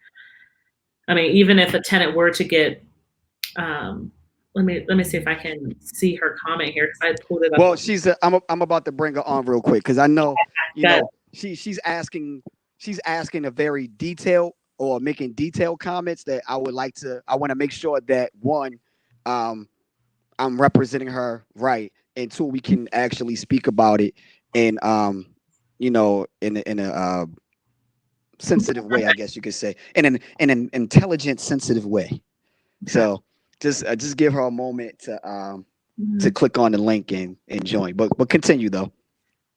I mean, even if a tenant were to get, let me see if I can see her comment here, because I pulled it up. Well, I'm about to bring her on real quick because I know she's asking a very detailed or making detailed comments that I want to make sure that one, I'm representing her right, and two, we can actually speak about it in in a sensitive way, I guess you could say, in an intelligent, sensitive way. So just give her a moment to click on the link and join. But continue though.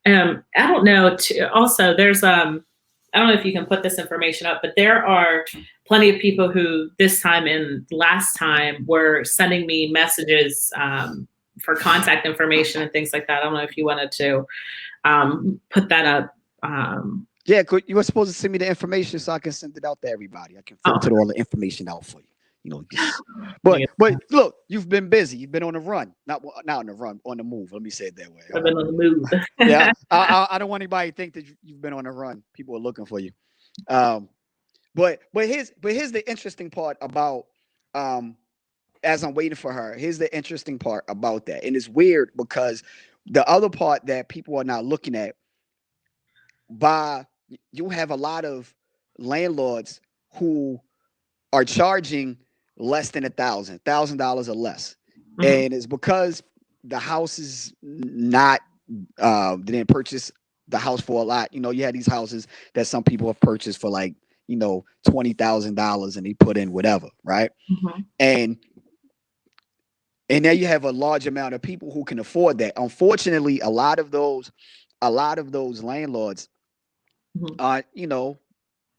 I don't know. Also, there's I don't know if you can put this information up, but there are plenty of people who this time and last time were sending me messages for contact information and things like that. I don't know if you wanted to put that up. Yeah, you were supposed to send me the information so I can send it out to everybody. I can filter all the information out for you. But look, you've been busy. You've been on the run, not on the run, on the move. Let me say it that way. I've been on the move. Yeah, I don't want anybody to think that you've been on the run. People are looking for you. But here's the interesting part about as I'm waiting for her. Here's the interesting part about that, and it's weird because the other part that people are not looking at, you have a lot of landlords who are charging less than $1,000 or less. Mm-hmm. And it's because the house is not, they didn't purchase the house for a lot. You had these houses that some people have purchased for like, $20,000 and they put in whatever. Right. Mm-hmm. And now you have a large amount of people who can afford that. Unfortunately, a lot of those landlords mm-hmm. are,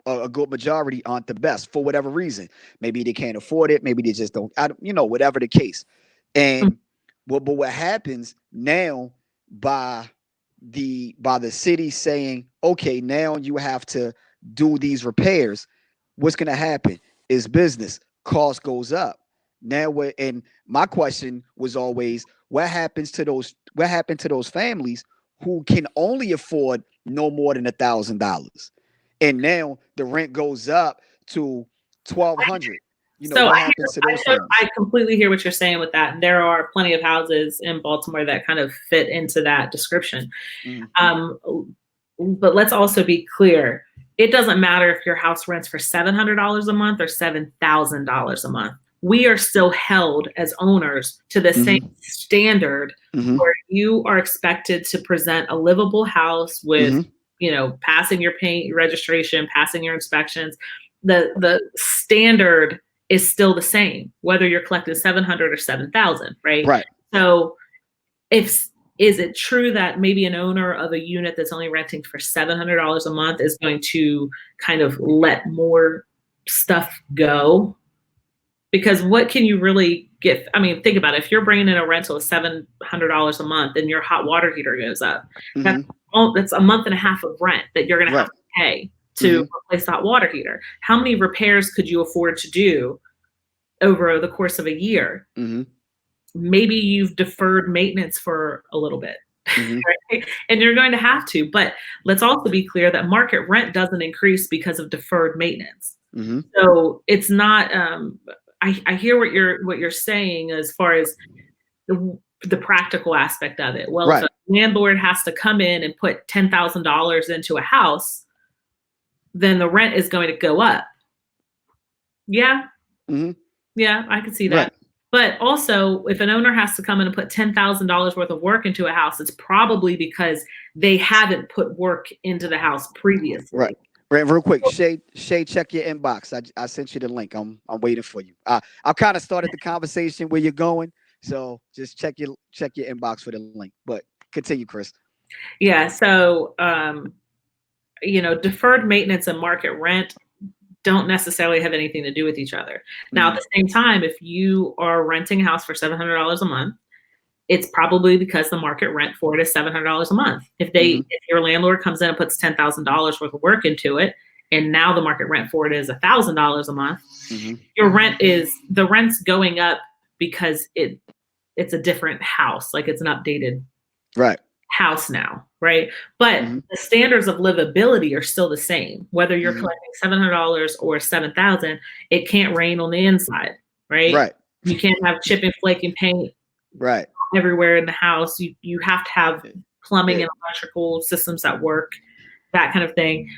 a good majority aren't the best for whatever reason. Maybe they can't afford it. Maybe they just don't, whatever the case. And but what happens now by the city saying, okay, now you have to do these repairs. What's going to happen is business cost goes up. Now, and my question was always, what happened to those families who can only afford no more than $1,000? And now the rent goes up to $1,200. So I completely hear what you're saying with that. There are plenty of houses in Baltimore that kind of fit into that description. Mm-hmm. But let's also be clear. it doesn't matter if your house rents for $700 a month or $7,000 a month. We are still held as owners to the same standard where you are expected to present a livable house with, you know, passing your paint, your registration, passing your inspections. The standard is still the same, whether you're collecting 700 or 7,000, right? Right. So is it true that maybe an owner of a unit that's only renting for $700 a month is going to kind of let more stuff go? Because what can you really get? I mean, think about it. If you're bringing in a rental of $700 a month and your hot water heater goes up, that's a month and a half of rent that you're going to have to pay to replace the hot water heater. How many repairs could you afford to do over the course of a year? Maybe you've deferred maintenance for a little bit, right? And you're going to have to. But let's also be clear that market rent doesn't increase because of deferred maintenance. So it's not. I hear what you're saying as far as the practical aspect of it. Well, if a landlord has to come in and put $10,000 into a house, then the rent is going to go up. Yeah. Yeah, I can see that. But also, if an owner has to come in and put $10,000 worth of work into a house, it's probably because they haven't put work into the house previously. Right. Real quick, Shay, check your inbox. I sent you the link. I'm waiting for you. I kind of started the conversation where you're going, so just check your inbox for the link. But continue, Krys. Yeah. So, you know, deferred maintenance and market rent don't necessarily have anything to do with each other. Now, at the same time, if you are renting a house for $700 a month, it's probably because the market rent for it is $700 a month. If your landlord comes in and puts $10,000 worth of work into it, and now the market rent for it is $1,000 a month, your the rent's going up because it's a different house, like it's an updated house now, right? But the standards of livability are still the same, whether you're collecting $700 or $7,000. It can't rain on the inside, right? You can't have chip and flake and paint everywhere in the house. You have to have plumbing and electrical systems that work, that kind of thing,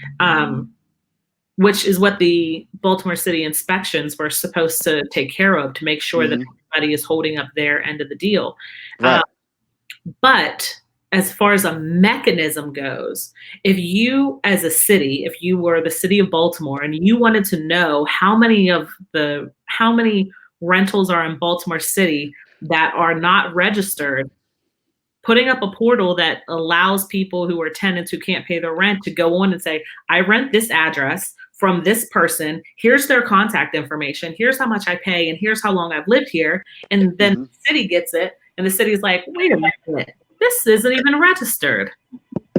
which is what the Baltimore City inspections were supposed to take care of, to make sure that everybody is holding up their end of the deal. But as far as a mechanism goes, if you as a city, if you were the city of Baltimore and you wanted to know how many rentals are in Baltimore City that are not registered, putting up a portal that allows people who are tenants who can't pay their rent to go on and say, I rent this address from this person, here's their contact information, here's how much I pay, and here's how long I've lived here. And then the city gets it, and the city's like, wait a minute, this isn't even registered.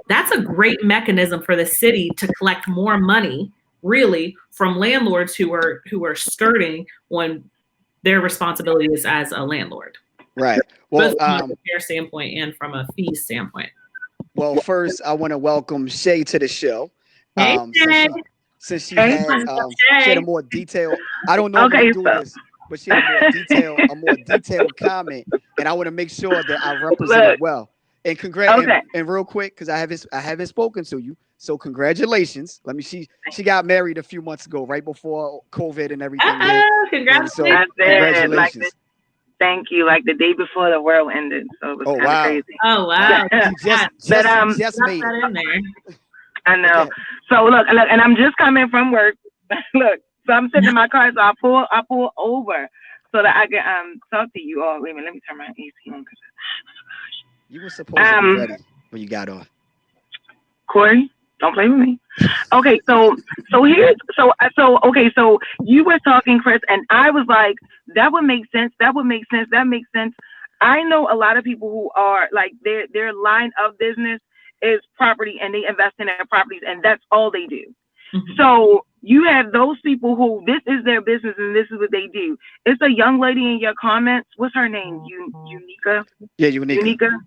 That's a great mechanism for the city to collect more money, really, from landlords who are skirting on their responsibilities as a landlord. Right. Well, both from a repair standpoint and from a fee standpoint. Well, first, I want to welcome Shay to the show. Hey, since she had a more detailed, I don't know if we do this, but she had a more detailed comment, and I want to make sure that I represent it well. And and real quick, because I haven't spoken to you, so congratulations. She got married a few months ago, right before COVID and everything. Congratulations! So, congratulations. Thank you. Like the day before the world ended, so it was kind of crazy. Oh wow! Just made that in there. I know. Okay. So look, and I'm just coming from work. Look, so I'm sitting in my car, so I pull over so that I can talk to you all. Wait a minute, let me turn my AC on. You were supposed to be ready when you got on. Cory, don't play with me. Okay, so you were talking, Krys, and I was like, that would make sense. That makes sense. I know a lot of people who are like their line of business is property, and they invest in their properties, and that's all they do. So you have those people who this is their business and this is what they do. It's a young lady in your comments. What's her name? Unica? Yeah, Unica.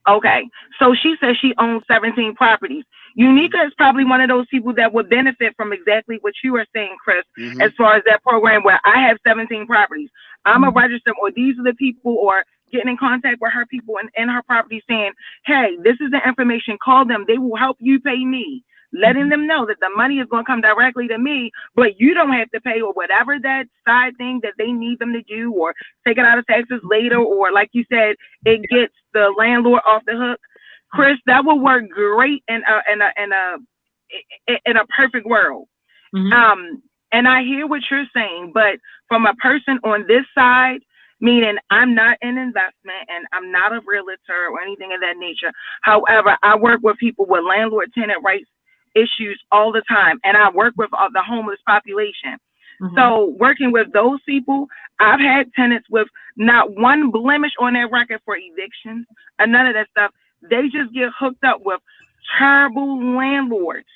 Okay. So she says she owns 17 properties. Unica is probably one of those people that would benefit from exactly what you are saying, Krys, as far as that program where I have 17 properties. I'm a registered, or these are the people, or getting in contact with her people in her property saying, hey, this is the information, call them. They will help you pay me. letting them know that the money is going to come directly to me, but you don't have to pay, or whatever that side thing that they need them to do, or take it out of taxes later, or like you said, it gets the landlord off the hook. Krys, that will work great in a perfect world. Mm-hmm. And I hear what you're saying, but from a person on this side, meaning I'm not in investment and I'm not a realtor or anything of that nature. However, I work with people with landlord tenant rights issues all the time, and I work with the homeless population. Mm-hmm. So working with those people, I've had tenants with not one blemish on their record for evictions and none of that stuff. They just get hooked up with terrible landlords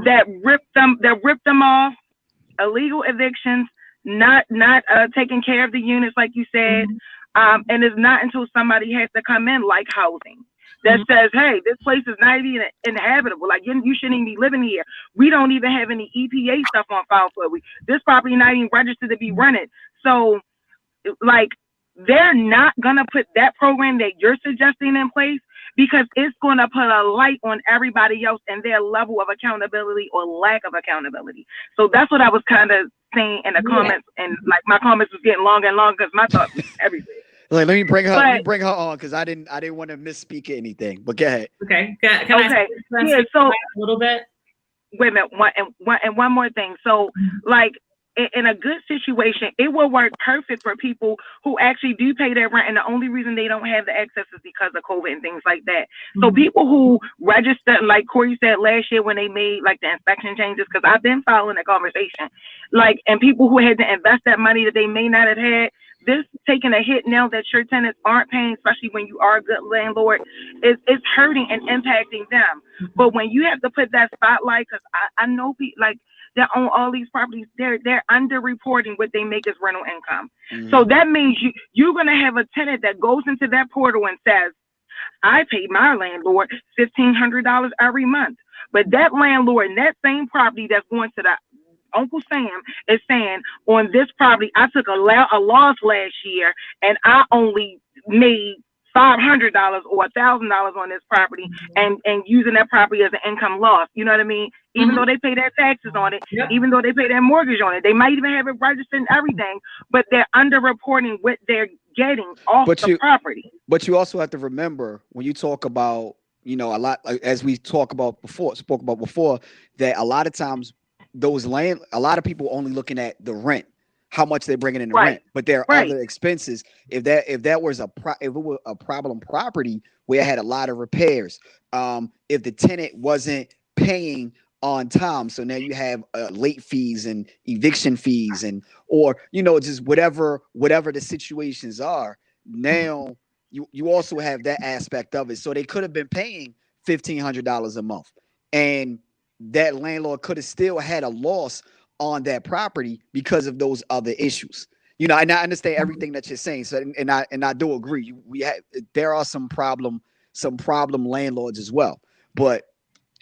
that rip them off, illegal evictions, not taking care of the units like you said, and it's not until somebody has to come in, like housing, that says, hey, this place is not even inhabitable. Like, you shouldn't even be living here. We don't even have any EPA stuff on file for it. This property not even registered to be rented. So, like, they're not going to put that program that you're suggesting in place, because it's going to put a light on everybody else and their level of accountability or lack of accountability. So that's what I was kind of saying in the comments, and like my comments was getting longer and longer because my thoughts was everything. Like, let me bring her on, because I didn't want to misspeak anything. But go ahead. Okay. Can I so a little bit? Wait a minute. One more thing. So, like, in a good situation, it will work perfect for people who actually do pay their rent, and the only reason they don't have the access is because of COVID and things like that. So people who register, like Cory said last year when they made like the inspection changes, because I've been following the conversation, like, and people who had to invest that money that they may not have had, this taking a hit now that your tenants aren't paying, especially when you are a good landlord, it's hurting and impacting them. But when you have to put that spotlight, because I know people like that own all these properties, they're underreporting what they make as rental income. So that means you're gonna have a tenant that goes into that portal and says, I pay my landlord $1,500 every month. But that landlord in that same property that's going to the Uncle Sam is saying, on this property, I took a loss last year and I only made $500 or $1,000 on this property, and using that property as an income loss. You know what I mean? Even though they pay their taxes on it, even though they pay their mortgage on it, they might even have it registered and everything, but they're underreporting what they're getting off the property. But you also have to remember, when you talk about, a lot, as we spoke about before, that a lot of times a lot of people only looking at the rent, how much they're bringing in the rent, but there are other expenses. If it was a problem property where it had a lot of repairs, if the tenant wasn't paying on time, so now you have late fees and eviction fees, or just whatever the situations are. Now you also have that aspect of it. So they could have been paying $1,500 a month, and that landlord could have still had a loss on that property because of those other issues. And I understand everything that you're saying. So, and I do agree. There are some problem landlords as well, but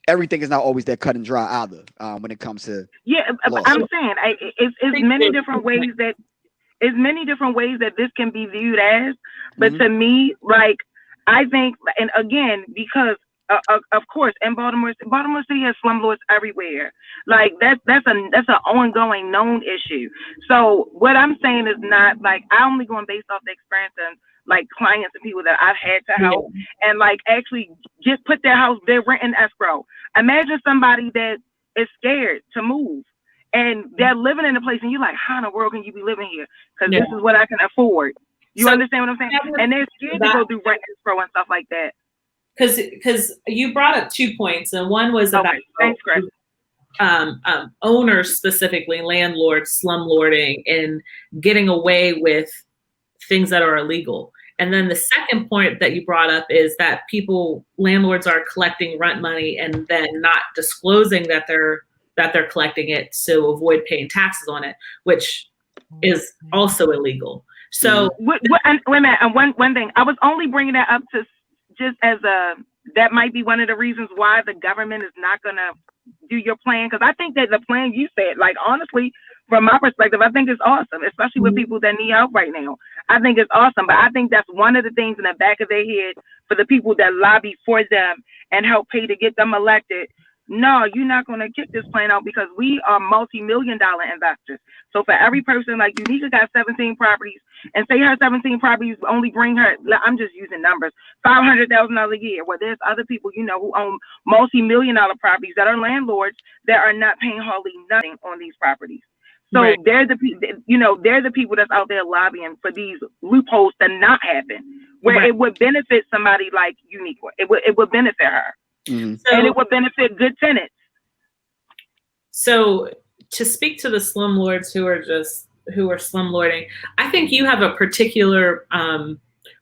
everything is not always that cut and dry either. When it comes to loss. I'm saying it's many different ways that this can be viewed as. But to me, like, I think, and again, because of course, in Baltimore City has slumlords everywhere. Like, that's an ongoing known issue. So what I'm saying is not like, I'm only going based off the experience and like clients and people that I've had to help and like actually just put their rent in escrow. Imagine somebody that is scared to move and they're living in a place and you're like, how in the world can you be living here? Because this is what I can afford. You understand what I'm saying? And they're scared to go through rent escrow and stuff like that. Because you brought up 2 points, and one was about owners, specifically landlords, slumlording and getting away with things that are illegal. And then the second point that you brought up is that landlords are collecting rent money and then not disclosing that they're collecting it to avoid paying taxes on it, which is also illegal. So wait a minute, one thing, I was only bringing that up to just as that might be one of the reasons why the government is not going to do your plan. Because I think that the plan you said, like, honestly, from my perspective, I think it's awesome, especially with people that need help right now. I think it's awesome. But I think that's one of the things in the back of their head for the people that lobby for them and help pay to get them elected. no, you're not going to kick this plan out because we are multi-million-dollar investors. So for every person, like Unica got 17 properties, and say her 17 properties only bring her, I'm just using numbers, $500,000 a year. Well, there's other people, you know, who own multi-million-dollar properties that are landlords that are not paying hardly nothing on these properties. So Right. they're the people that's out there lobbying for these loopholes to not happen, where Right. it would benefit somebody like Unique. It would benefit her, Mhm. and it would benefit good tenants. So to speak to the slumlords who are slumlording, I think you have a particular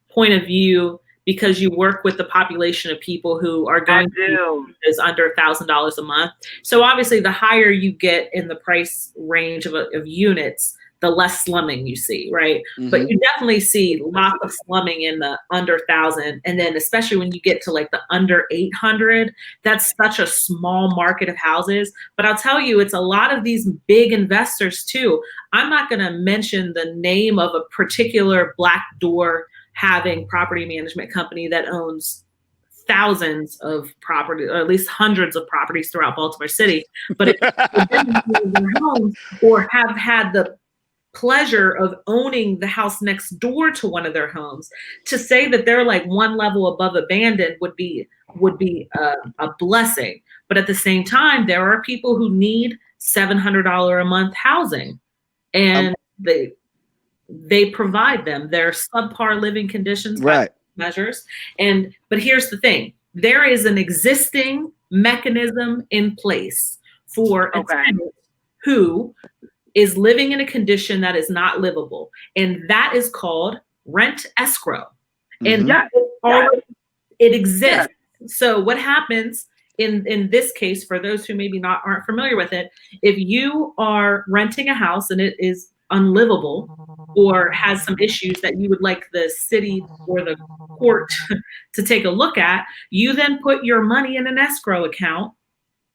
point of view because you work with the population of people who are going to is under $1,000 a month. So obviously, the higher you get in the price range of units, the less slumming you see, right? Mhm. But you definitely see lots of slumming in the under 1,000, and then especially when you get to like the under 800, that's such a small market of houses. But I'll tell you, it's a lot of these big investors too. I'm not going to mention the name of a particular black door having property management company that owns thousands of property, or at least hundreds of properties throughout Baltimore City, but if their homes or have had the pleasure of owning the house next door to one of their homes, to say that they're like one level above abandoned would be a blessing. But at the same time, there are people who need $700 a month housing, and they provide them their subpar living conditions, right, measures. But here's the thing: there is an existing mechanism in place for a tenant who is living in a condition that is not livable, and that is called rent escrow. And it exists. So what happens in this case, for those who maybe aren't familiar with it, if you are renting a house and it is unlivable or has some issues that you would like the city or the court to take a look at, you then put your money in an escrow account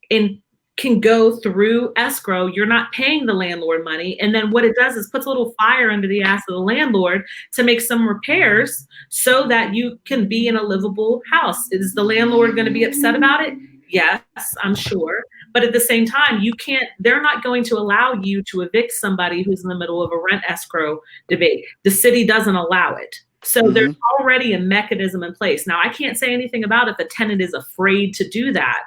and can go through escrow. You're not paying the landlord money. And then what it does is puts a little fire under the ass of the landlord to make some repairs so that you can be in a livable house. Is the landlord going to be upset about it? Yes, I'm sure. But at the same time, they're not going to allow you to evict somebody who's in the middle of a rent escrow debate. The city doesn't allow it. So there's already a mechanism in place. Now, I can't say anything about if a tenant is afraid to do that,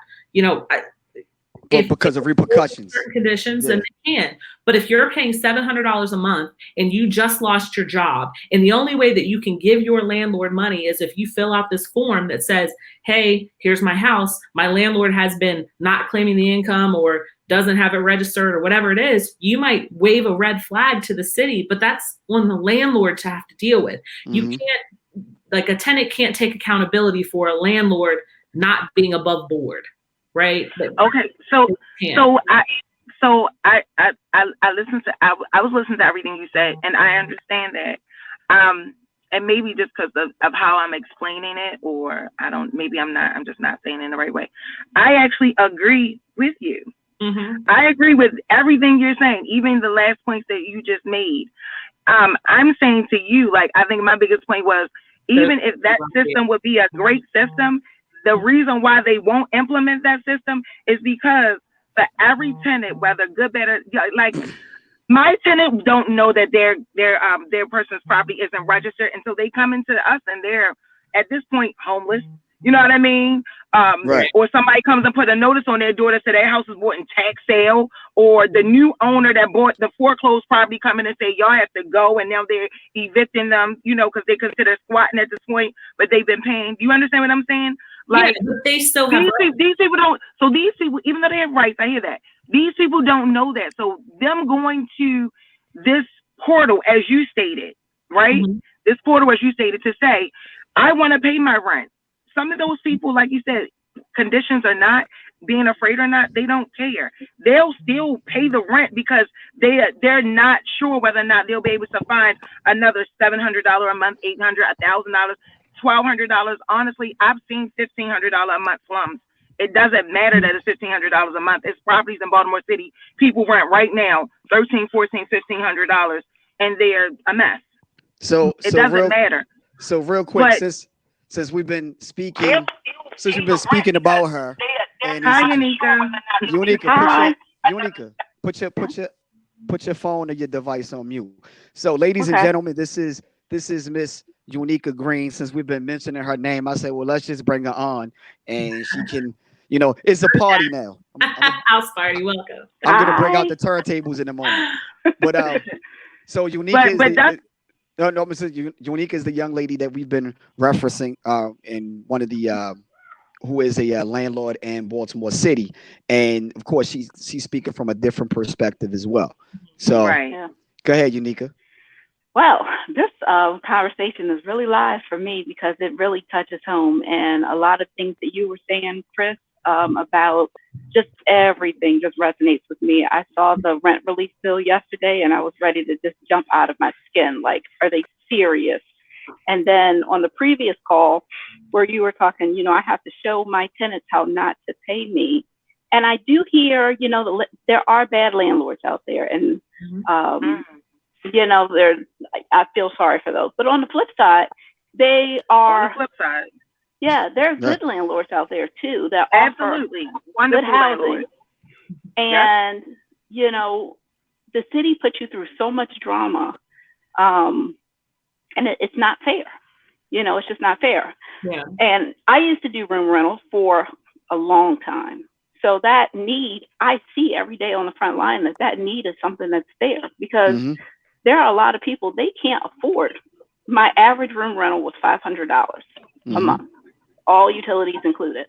because of repercussions, certain conditions, then they can. But if you're paying $700 a month and you just lost your job, and the only way that you can give your landlord money is if you fill out this form that says, hey, here's my house, my landlord has been not claiming the income or doesn't have it registered or whatever it is, you might wave a red flag to the city, but that's on the landlord to have to deal with. You can't, like a tenant can't take accountability for a landlord not being above board. Right. Okay. So I listened to, I was listening to everything you said, and I understand that. And maybe just because of how I'm explaining it, or I'm just not saying it in the right way. I actually agree with you. I agree with everything you're saying, even the last points that you just made. I'm saying to you, like, I think my biggest point was, even if that system would be a great system, the reason why they won't implement that system is because for every tenant, whether good, better, like my tenant don't know that their person's property isn't registered until they come into us and they're at this point homeless. You know what I mean? Right. Or somebody comes and put a notice on their door that said their house was bought in tax sale, or the new owner that bought the foreclosed property come in and say, y'all have to go, and now they're evicting them, because they consider squatting at this point, but they've been paying. Do you understand what I'm saying? Like, but they still have these people don't. So these people, even though they have rights, I hear that. These people don't know that. So them going to this portal, as you stated, right? This portal, as you stated, to say, I want to pay my rent. Some of those people, like you said, conditions or not, being afraid or not, they don't care. They'll still pay the rent because they're not sure whether or not they'll be able to find another $700 a month, $800, $1,000, $1,200. Honestly, I've seen $1,500 a month slums. It doesn't matter that it's $1,500 a month. It's properties in Baltimore City. People rent right now $1,300, $1,400, $1,500, and they're a mess. So it doesn't matter. So real quick, since we've been speaking about her, And Hi, Unica. Unica, put your phone or your device on mute. So, ladies and gentlemen, this is Miss Unica Green. Since we've been mentioning her name, I said, well, let's just bring her on, and she can, it's a party now. House party, welcome. I'm gonna bring out the turntables in a moment. But so Unica Unica is the young lady that we've been referencing in one of the who is a landlord in Baltimore City, and of course she's speaking from a different perspective as well. So go ahead, Unica. Well, this conversation is really live for me because it really touches home, and a lot of things that you were saying, Krys, about just everything just resonates with me. I saw the rent relief bill yesterday, and I was ready to just jump out of my skin. Like, are they serious? And then on the previous call where you were talking, I have to show my tenants how not to pay me. And I do hear, there are bad landlords out there. And, I feel sorry for those. But on the flip side, there are good landlords out there too that absolutely offer good housing. And, the city puts you through so much drama. And it's not fair. It's just not fair. Yeah. And I used to do room rentals for a long time. So that need, I see every day on the front line that need is something that's there, because there are a lot of people, they can't afford. My average room rental was $500 a month, all utilities included.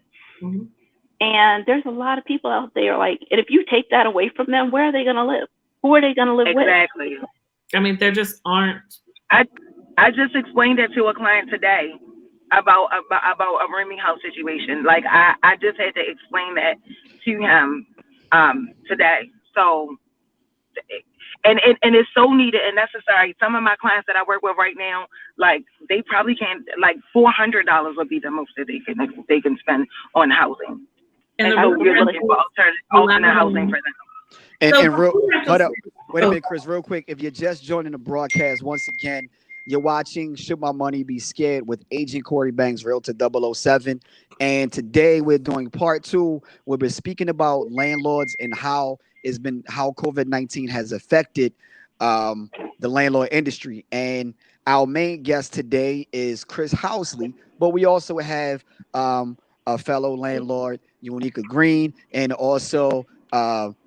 And there's a lot of people out there and if you take that away from them, where are they going to live? Who are they going to live with? Exactly. I mean, there just aren't. I just explained that to a client today about a rooming house situation. Like I just had to explain that to him today. So and it's so needed and necessary. Some of my clients that I work with right now, they probably can't, $400 would be the most that they can spend on housing. And so we're looking for alternate housing for them. Hold up. Wait a minute, Krys, real quick. If you're just joining the broadcast, once again, you're watching Should My Money Be Scared with Agent Cory Banks, Realtor 007. And today we're doing part 2. We've been speaking about landlords and how COVID-19 has affected the landlord industry. And our main guest today is Krys Housley, but we also have a fellow landlord, Unica Green, and also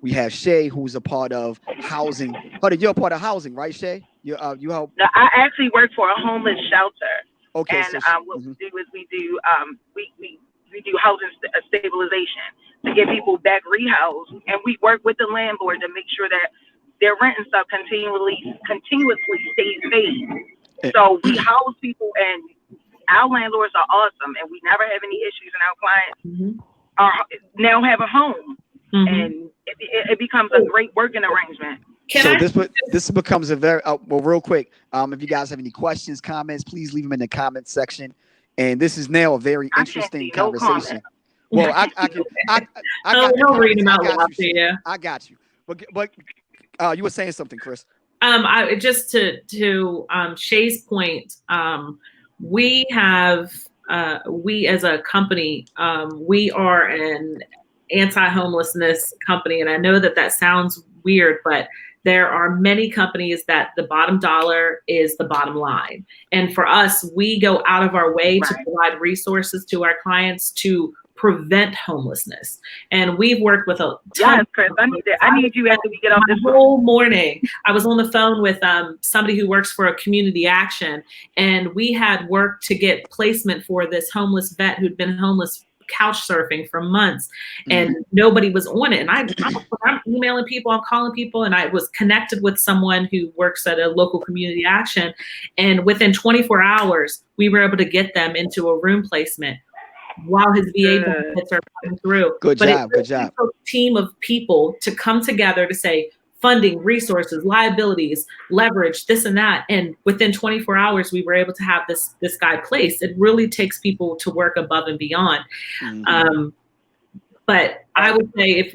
we have Shay, who's a part of housing. You're a part of housing, right, Shay? You help. No, I actually work for a homeless shelter. Okay. And what we do is we do housing stabilization to get people back rehoused, and we work with the landlord to make sure that their rent and stuff continuously stays paid. So we house people, and our landlords are awesome, and we never have any issues, and our clients are now have a home. And it becomes a great working arrangement. This becomes a very real quick. If you guys have any questions, comments, please leave them in the comment section. And this is now a very interesting conversation. Well, I read them out loud to you. I got you. But you were saying something, Krys. I just to Shay's point. We have we as a company, we are an anti-homelessness company, and I know that sounds weird, but there are many companies that the bottom dollar is the bottom line. And for us, we go out of our way to provide resources to our clients to prevent homelessness. And we've worked with a ton. Yes, Krys, I need you after we get off this whole morning. I was on the phone with somebody who works for a community action, and we had worked to get placement for this homeless vet who'd been homeless couch surfing for months, and nobody was on it. And I'm emailing people, I'm calling people, and I was connected with someone who works at a local community action. And within 24 hours, we were able to get them into a room placement while his VA benefits are coming through. Good job. A team of people to come together to say, funding, resources, liabilities, leverage, this and that. And within 24 hours, we were able to have this guy placed. It really takes people to work above and beyond. But I would say, if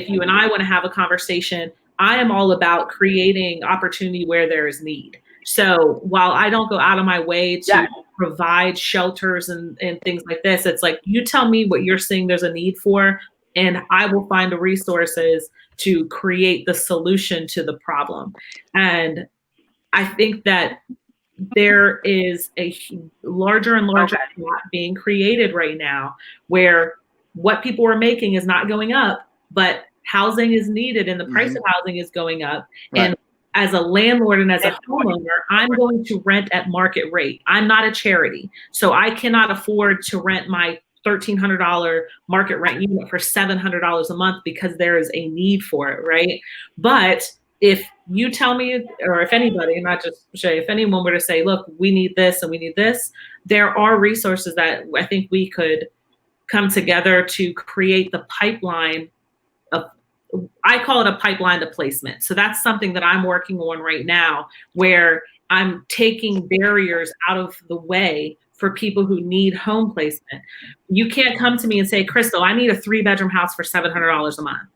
you and I want to have a conversation, I am all about creating opportunity where there is need. So while I don't go out of my way to provide shelters and things like this. It's like, you tell me what you're seeing there's a need for, and I will find the resources to create the solution to the problem. And I think that there is a larger and larger gap being created right now where what people are making is not going up, but housing is needed and the price of housing is going up. Right. And as a landlord and as a homeowner, I'm going to rent at market rate. I'm not a charity. So I cannot afford to rent my $1,300 market rent unit for $700 a month because there is a need for it, right? But if you tell me, or if anybody, not just Shay, if anyone were to say, look, we need this and we need this, there are resources that I think we could come together to create the pipeline of, I call it a pipeline to placement. So that's something that I'm working on right now, where I'm taking barriers out of the way for people who need home placement. You can't come to me and say, Crystal, I need a 3-bedroom house for $700 a month.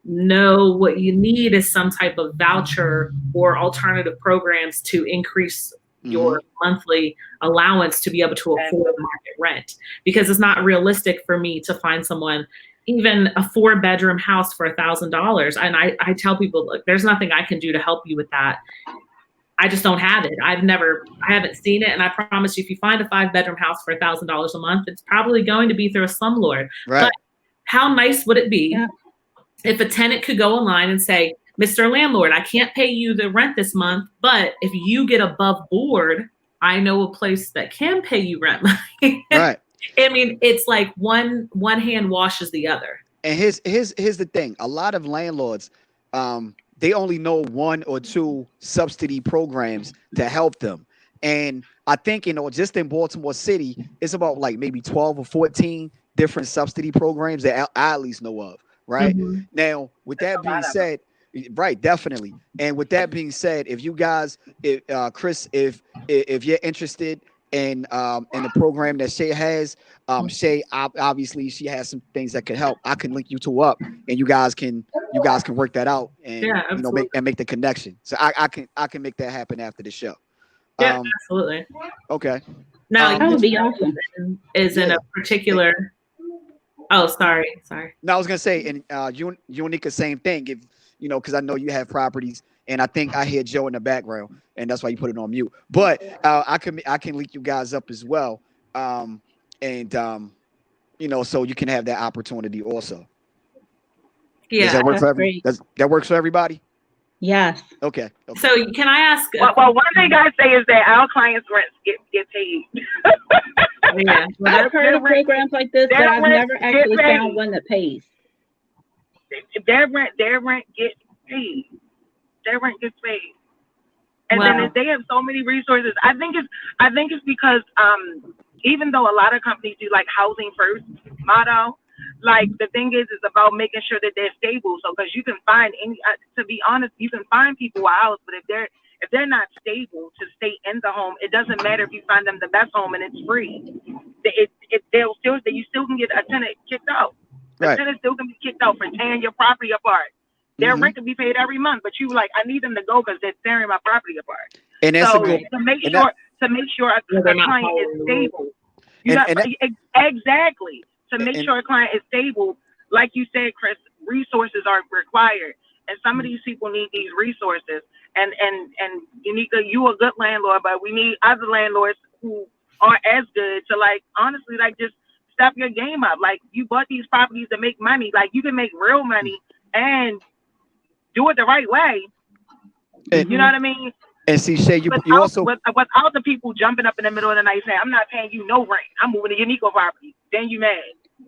No, what you need is some type of voucher or alternative programs to increase your monthly allowance to be able to afford market rent, because it's not realistic for me to find someone even a 4-bedroom house for $1,000. And I tell people, look, there's nothing I can do to help you with that. I just don't have it. I haven't seen it. And I promise you, if you find a 5-bedroom house for $1,000 a month, it's probably going to be through a slumlord. Right. But how nice would it be if a tenant could go online and say, Mr. Landlord, I can't pay you the rent this month, but if you get above board, I know a place that can pay you rent money. Right. I mean, it's like one hand washes the other. And here's the thing. A lot of landlords, they only know 1 or 2 subsidy programs to help them. And I think, just in Baltimore City, it's about like maybe 12 or 14 different subsidy programs that I at least know of. Right. Now, with that being said, right, definitely. And with that being said, if you guys, Krys, if you're interested in the program that Shay has, Shay, obviously she has some things that could help. I can link you two up, and you guys can work that out and make the connection. So I can make that happen after the show. Yeah, absolutely. Okay. Now, that would be awesome. Is in a particular. Oh, sorry. No, I was gonna say, and Unica, same thing. If because I know you have properties, and I think I hear Joe in the background, and that's why you put it on mute. But I can link you guys up as well, so you can have that opportunity also. Yeah, does that work for everybody? That works for everybody? Yes. Okay. So can I ask? Well, one thing I say is that our clients' rents get paid. Yeah, I've heard of programs like this, but I've never actually found one that pays. Their rent gets paid. Their rent gets paid. And then they have so many resources. I think it's because even though a lot of companies do like housing first motto, like the thing is about making sure that they're stable. So because you can find to be honest, you can find people a house, but if they're not stable to stay in the home, it doesn't matter if you find them the best home and it's free. You still can get a tenant kicked out. The tenant still can be kicked out for tearing your property apart. Their rent can be paid every month, but you like, I need them to go because they're tearing my property apart. And that's to make sure a client is stable. Exactly. To make sure a client is stable, like you said, Krys, resources are required, and some of these people need these resources. And Unica, you a good landlord, but we need other landlords who are as good to honestly just step your game up. Like, you bought these properties to make money. Like, you can make real money and do it the right way. You know what I mean? And see, Shay, you also without the people jumping up in the middle of the night saying, "I'm not paying you no rent. I'm moving to Unica property." Then you mad.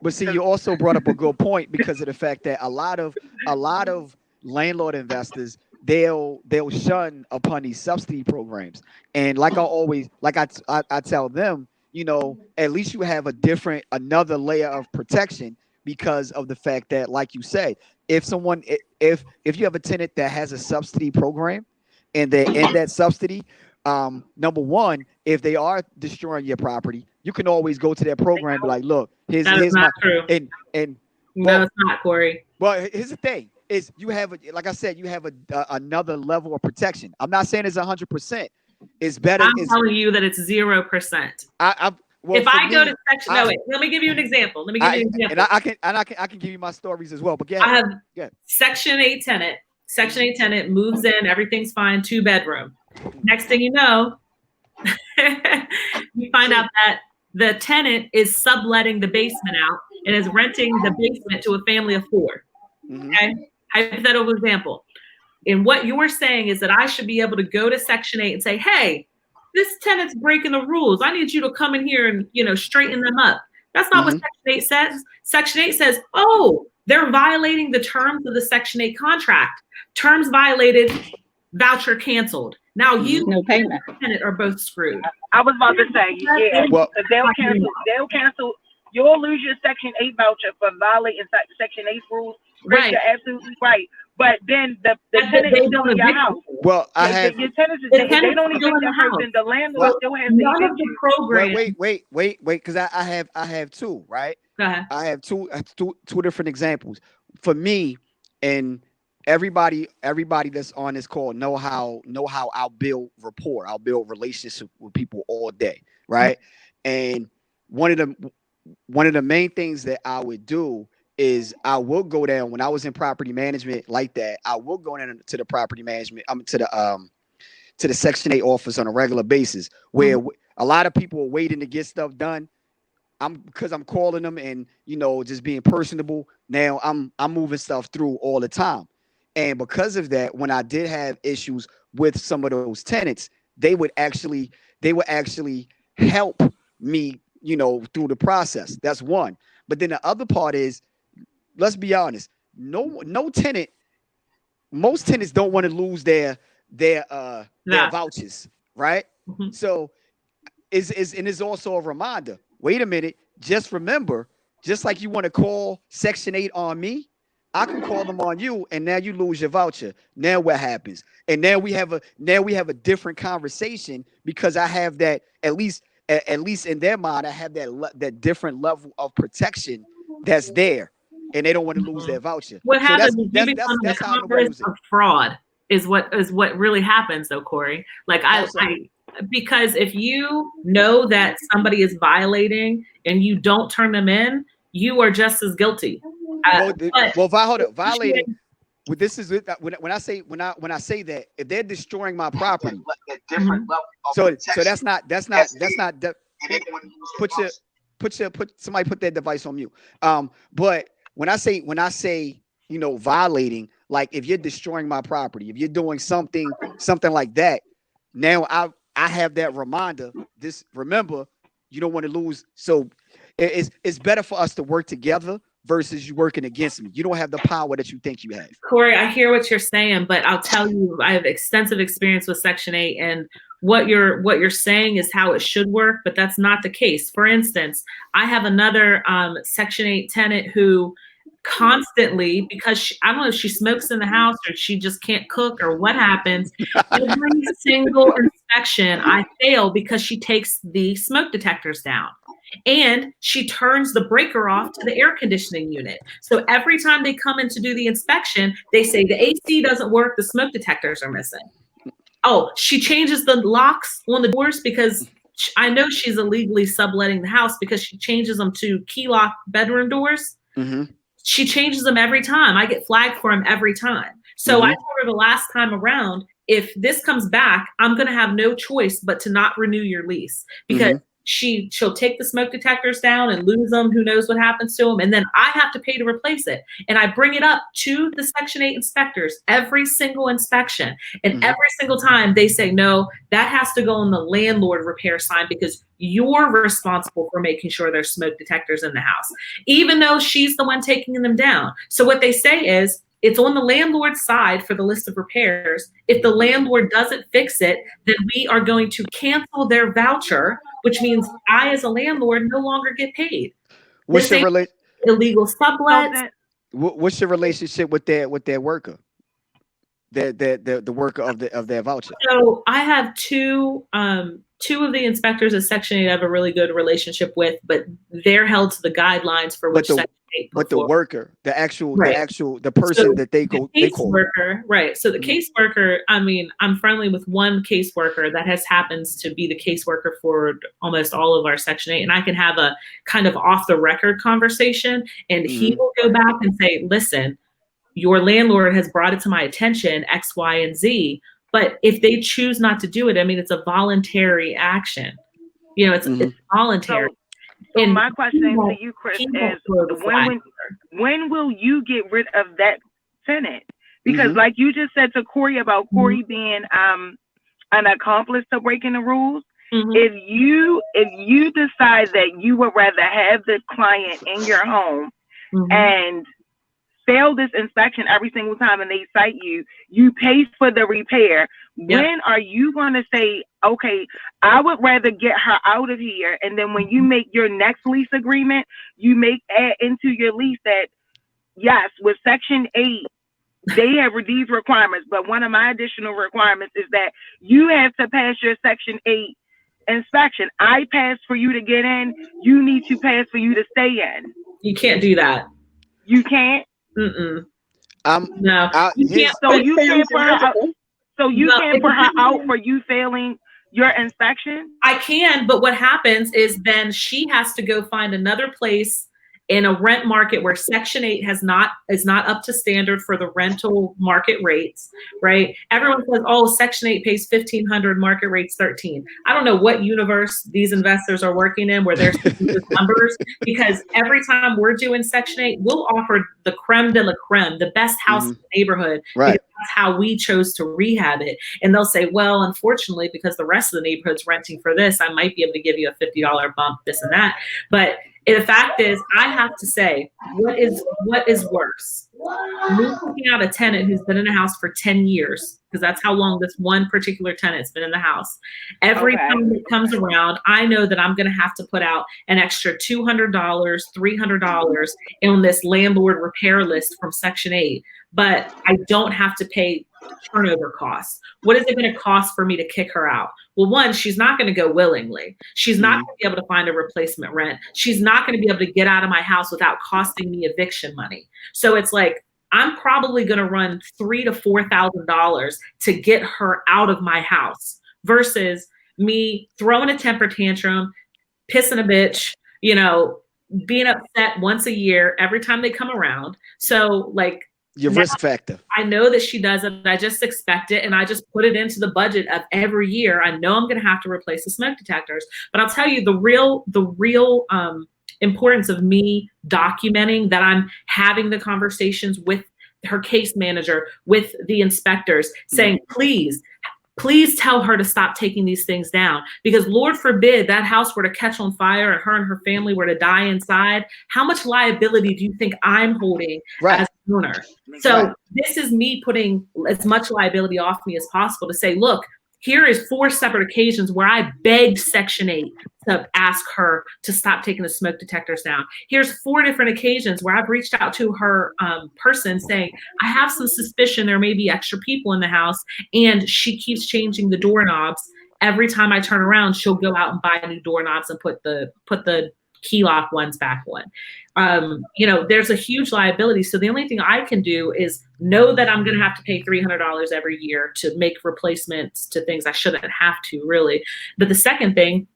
But see, you also brought up a good point because of the fact that a lot of landlord investors, they'll shun upon these subsidy programs. And like I tell them, at least you have another layer of protection because of the fact that, like you say, if you have a tenant that has a subsidy program and they're in that subsidy, number one, if they are destroying your property, you can always go to their program and be like, look, here's not true. No, it's not, Cory. Well, here's the thing: is you have, like I said, you have another level of protection. I'm not saying it's 100%, it's better. I'm telling you that it's 0%. Well, if I go to section, let me give you an example. And I can give you my stories as well. But I have Section 8 tenant. Section 8 tenant moves in, everything's fine, 2-bedroom. Next thing you know, you find out that the tenant is subletting the basement out and is renting the basement to a family of 4. Okay, hypothetical example. And what you're saying is that I should be able to go to Section 8 and say, hey, this tenant's breaking the rules. I need you to come in here and, straighten them up. That's not what Section 8 says. Section 8 says, oh, they're violating the terms of the Section 8 contract. Terms violated, voucher canceled. Now you no payment. and the tenant are both screwed. I was about to say, they'll cancel. You'll lose your Section 8 voucher for violating Section 8 rules. Right. You're absolutely right. But then the tenant is still in your house. Well, I have your tenants. They don't even the person. The landlord still has none of the program. Wait, because I have 2, right? Go ahead. I have two different examples. For me, and everybody that's on this call know how I'll build rapport. I'll build relationship with people all day, right? And one of the main things that I would do is I will go down when I was in property management like that. I will go down to the property management, to the Section 8 office on a regular basis, where a lot of people are waiting to get stuff done. Because I'm calling them and just being personable. Now I'm moving stuff through all the time, and because of that, when I did have issues with some of those tenants, they would actually help me, through the process. That's one. But then the other part is, let's be honest. No tenant. Most tenants don't want to lose their vouchers, right? So it's also a reminder. Wait a minute. Just remember, just like you want to call Section 8 on me, I can call them on you, and now you lose your voucher. Now what happens? And now we have a different conversation, because I have that at least in their mind, I have that different level of protection that's there, and they don't want to lose their voucher. What happens is you become the accomplice of fraud is what really happens, though, Cory. Like because if you know that somebody is violating and you don't turn them in, you are just as guilty. Violating. Well, this is when I say that, if they're destroying my property, different level of so protection. that's not somebody put that device on mute. But when I say violating, like if you're destroying my property, if you're doing something like that, now I have that reminder. Remember, you don't want to lose. So it's better for us to work together versus you working against me. You don't have the power that you think you have. Cory, I hear what you're saying, but I'll tell you, I have extensive experience with Section 8, and what you're saying is how it should work, but that's not the case. For instance, I have another Section 8 tenant who constantly, because I don't know if she smokes in the house or she just can't cook or what happens, every single inspection I fail because she takes the smoke detectors down. And she turns the breaker off to the air conditioning unit. So every time they come in to do the inspection, they say the AC doesn't work, the smoke detectors are missing. Oh, she changes the locks on the doors because I know she's illegally subletting the house because she changes them to key lock bedroom doors. She changes them every time. I get flagged for them every time. So I told her the last time around, if this comes back, I'm going to have no choice but to not renew your lease, because she'll take the smoke detectors down and lose them. Who knows what happens to them? And then I have to pay to replace it. And I bring it up to the Section 8 inspectors every single inspection. And every single time they say, no, that has to go on the landlord repair sign because you're responsible for making sure there's smoke detectors in the house, even though she's the one taking them down. So what they say is, it's on the landlord's side for the list of repairs. If the landlord doesn't fix it, then we are going to cancel their voucher, which means I, as a landlord, no longer get paid. What's your illegal sublet? What's your relationship with their worker? The worker of their voucher. So I have two of the inspectors at Section 8 I have a really good relationship with, but they're held to the guidelines for which Section but the worker, the the person that they call. Worker, right. So the caseworker, I mean, I'm friendly with one caseworker that happens to be the caseworker for almost all of our Section 8. And I can have a kind of off the record conversation, and he will go back and say, listen, your landlord has brought it to my attention, X, Y, and Z. But if they choose not to do it, I mean, it's a voluntary action. You know, it's voluntary. So my question to you, Krys, is when will you get rid of that tenant? Because like you just said to Cory about Cory being an accomplice to breaking the rules, if you decide that you would rather have the client in your home and fail this inspection every single time and they cite you, you pay for the repair. When are you going to say, okay, I would rather get her out of here? And then when you make your next lease agreement, you add into your lease that, yes, with Section 8, they have these requirements, but one of my additional requirements is that you have to pass your Section 8 inspection. I passed for you to get in. You need to pass for you to stay in. You can't do that. You can't? No. You can't. So you can't put her out. So you can't put her out for you failing your inspection? I can, but what happens is then she has to go find another place in a rent market where Section 8 is not up to standard for the rental market rates, right? Everyone says, oh, Section 8 pays $1,500, market rates $13. I don't know what universe these investors are working in where they're seeing these numbers, because every time we're doing Section 8, we'll offer the creme de la creme, the best house in the neighborhood. Right. That's how we chose to rehab it. And they'll say, well, unfortunately, because the rest of the neighborhood's renting for this, I might be able to give you a $50 bump, this and that. But the fact is, I have to say, what is worse? Me looking out a tenant who's been in a house for 10 years, because that's how long this one particular tenant's been in the house. Every time it comes around, I know that I'm going to have to put out an extra $200, $300 on this landlord repair list from Section 8, but I don't have to pay turnover costs. What is it going to cost for me to kick her out? Well, one, she's not going to go willingly. She's not going to be able to find a replacement rent. She's not going to be able to get out of my house without costing me eviction money. So it's like, I'm probably going to run $3,000 to $4,000 to get her out of my house versus me throwing a temper tantrum, pissing a bitch, being upset once a year every time they come around. So like, your risk factor. I know that she does it. I just expect it, and I just put it into the budget of every year. I know I'm going to have to replace the smoke detectors, but I'll tell you the real importance of me documenting that I'm having the conversations with her case manager, with the inspectors, saying, please tell her to stop taking these things down, because Lord forbid that house were to catch on fire and her and her family were to die inside. How much liability do you think I'm holding as an owner? So this is me putting as much liability off me as possible to say, look, here is 4 separate occasions where I begged Section 8 to ask her to stop taking the smoke detectors down. Here's 4 different occasions where I've reached out to her person saying, I have some suspicion there may be extra people in the house, and she keeps changing the doorknobs. Every time I turn around, she'll go out and buy new doorknobs and put the key lock ones back on. There's a huge liability. So the only thing I can do is know that I'm going to have to pay $300 every year to make replacements to things I shouldn't have to, really. But the second thing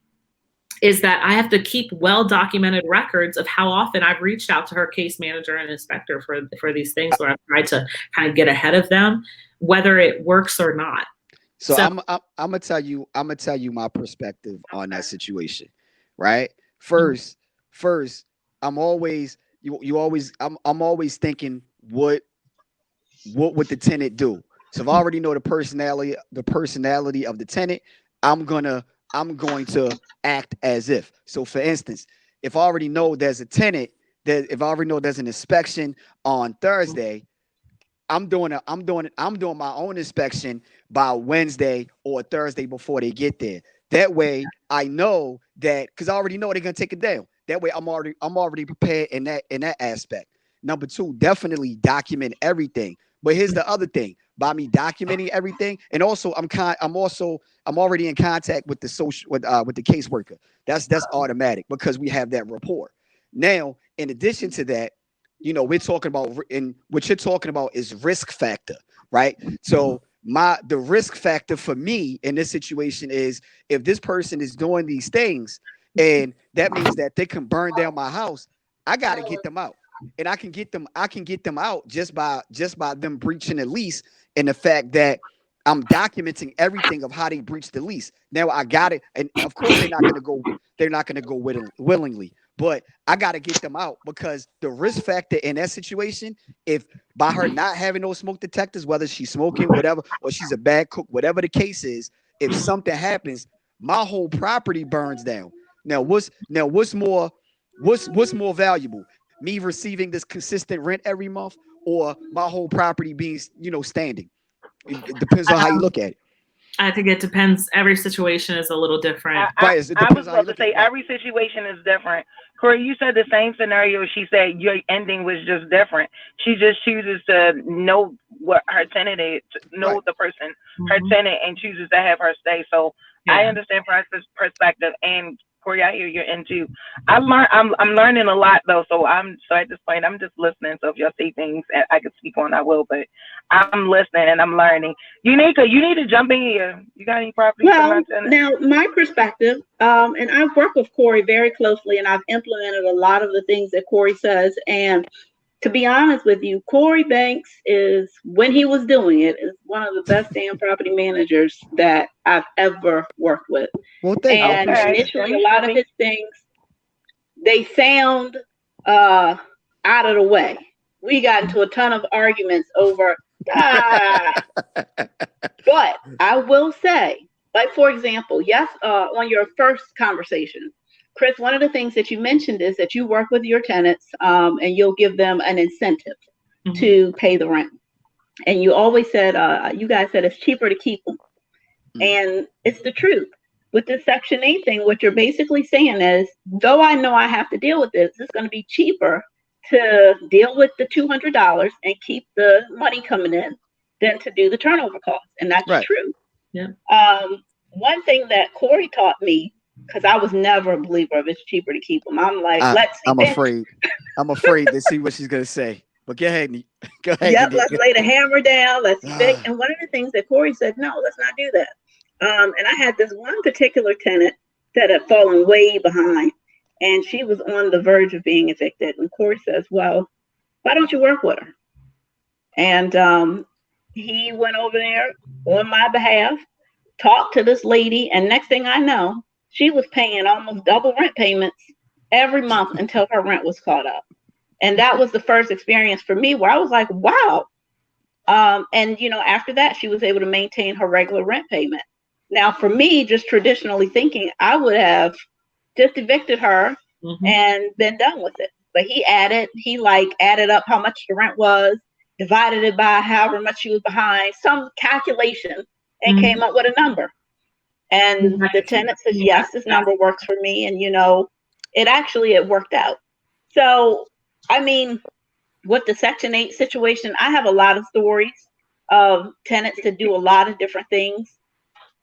is that I have to keep well-documented records of how often I've reached out to her case manager and inspector for these things, where I've tried to kind of get ahead of them, whether it works or not. So I'm gonna tell you my perspective on that situation, right? First, I'm always thinking what would the tenant do? So if I already know the personality of the tenant, I'm going to act as if. So for instance, if I already know there's a tenant, if I already know there's an inspection on Thursday, I'm doing my own inspection by Wednesday or Thursday before they get there. That way I know that, because I already know they're gonna take it down. That way I'm already prepared in that aspect. Number 2, definitely document everything. But here's the other thing: by me documenting everything, and also I'm already in contact with the caseworker. That's automatic because we have that rapport. Now, in addition to that, we're talking about, and what you're talking about is risk factor, right? So the risk factor for me in this situation is, if this person is doing these things, and that means that they can burn down my house, I got to get them out. And I can get them out just by them breaching the lease, and the fact that I'm documenting everything of how they breached the lease. Now I got it, and of course they're not going to go willingly, but I got to get them out, because the risk factor in that situation, if by her not having those smoke detectors, whether she's smoking, whatever, or she's a bad cook, whatever the case is, if something happens, my whole property burns down. Now what's more valuable? Me receiving this consistent rent every month, or my whole property being, standing? It depends on how you look at it. I think it depends. Every situation is a little different. I was about to say every situation is different. Cory, you said the same scenario. She said your ending was just different. She just chooses to know what her tenant is, know the person, her tenant, and chooses to have her stay. So I understand from her perspective. And Cory, I hear you're into. I'm learning a lot though. So at this point, I'm just listening. So if y'all see things I could speak on, I will. But I'm listening and I'm learning. Unica, you need to jump in here. You got any property? Well, now my perspective, and I've worked with Cory very closely, and I've implemented a lot of the things that Cory says. And to be honest with you, Cory Banks is, when he was doing it, is one of the best damn property managers that I've ever worked with. Well, and initially, a lot of his things, they sound out of the way. We got into a ton of arguments over, but I will say, like, for example, yes, on your first conversation, Krys, one of the things that you mentioned is that you work with your tenants and you'll give them an incentive to pay the rent. And you always said, you guys said it's cheaper to keep them. And it's the truth. With this Section 8 thing, what you're basically saying is, though I know I have to deal with this, it's going to be cheaper to deal with the $200 and keep the money coming in than to do the turnover costs. And that's true. Yeah. One thing that Cory taught me, because I was never a believer of it's cheaper to keep them. I'm like, I'm afraid to see what she's going to say. But go ahead. Yep, let's lay the hammer down. Let's fix. And one of the things that Cory said, no, let's not do that. And I had this one particular tenant that had fallen way behind, and she was on the verge of being evicted. And Cory says, well, why don't you work with her? And he went over there on my behalf, talked to this lady, and next thing I know, she was paying almost double rent payments every month until her rent was caught up. And that was the first experience for me where I was like, wow. And, after that, she was able to maintain her regular rent payment. Now, for me, just traditionally thinking, I would have just evicted her and been done with it. But he added up how much the rent was, divided it by however much she was behind, some calculation, and came up with a number. And the tenant said, yes, this number works for me. And, it worked out. So, I mean, with the Section 8 situation, I have a lot of stories of tenants that do a lot of different things.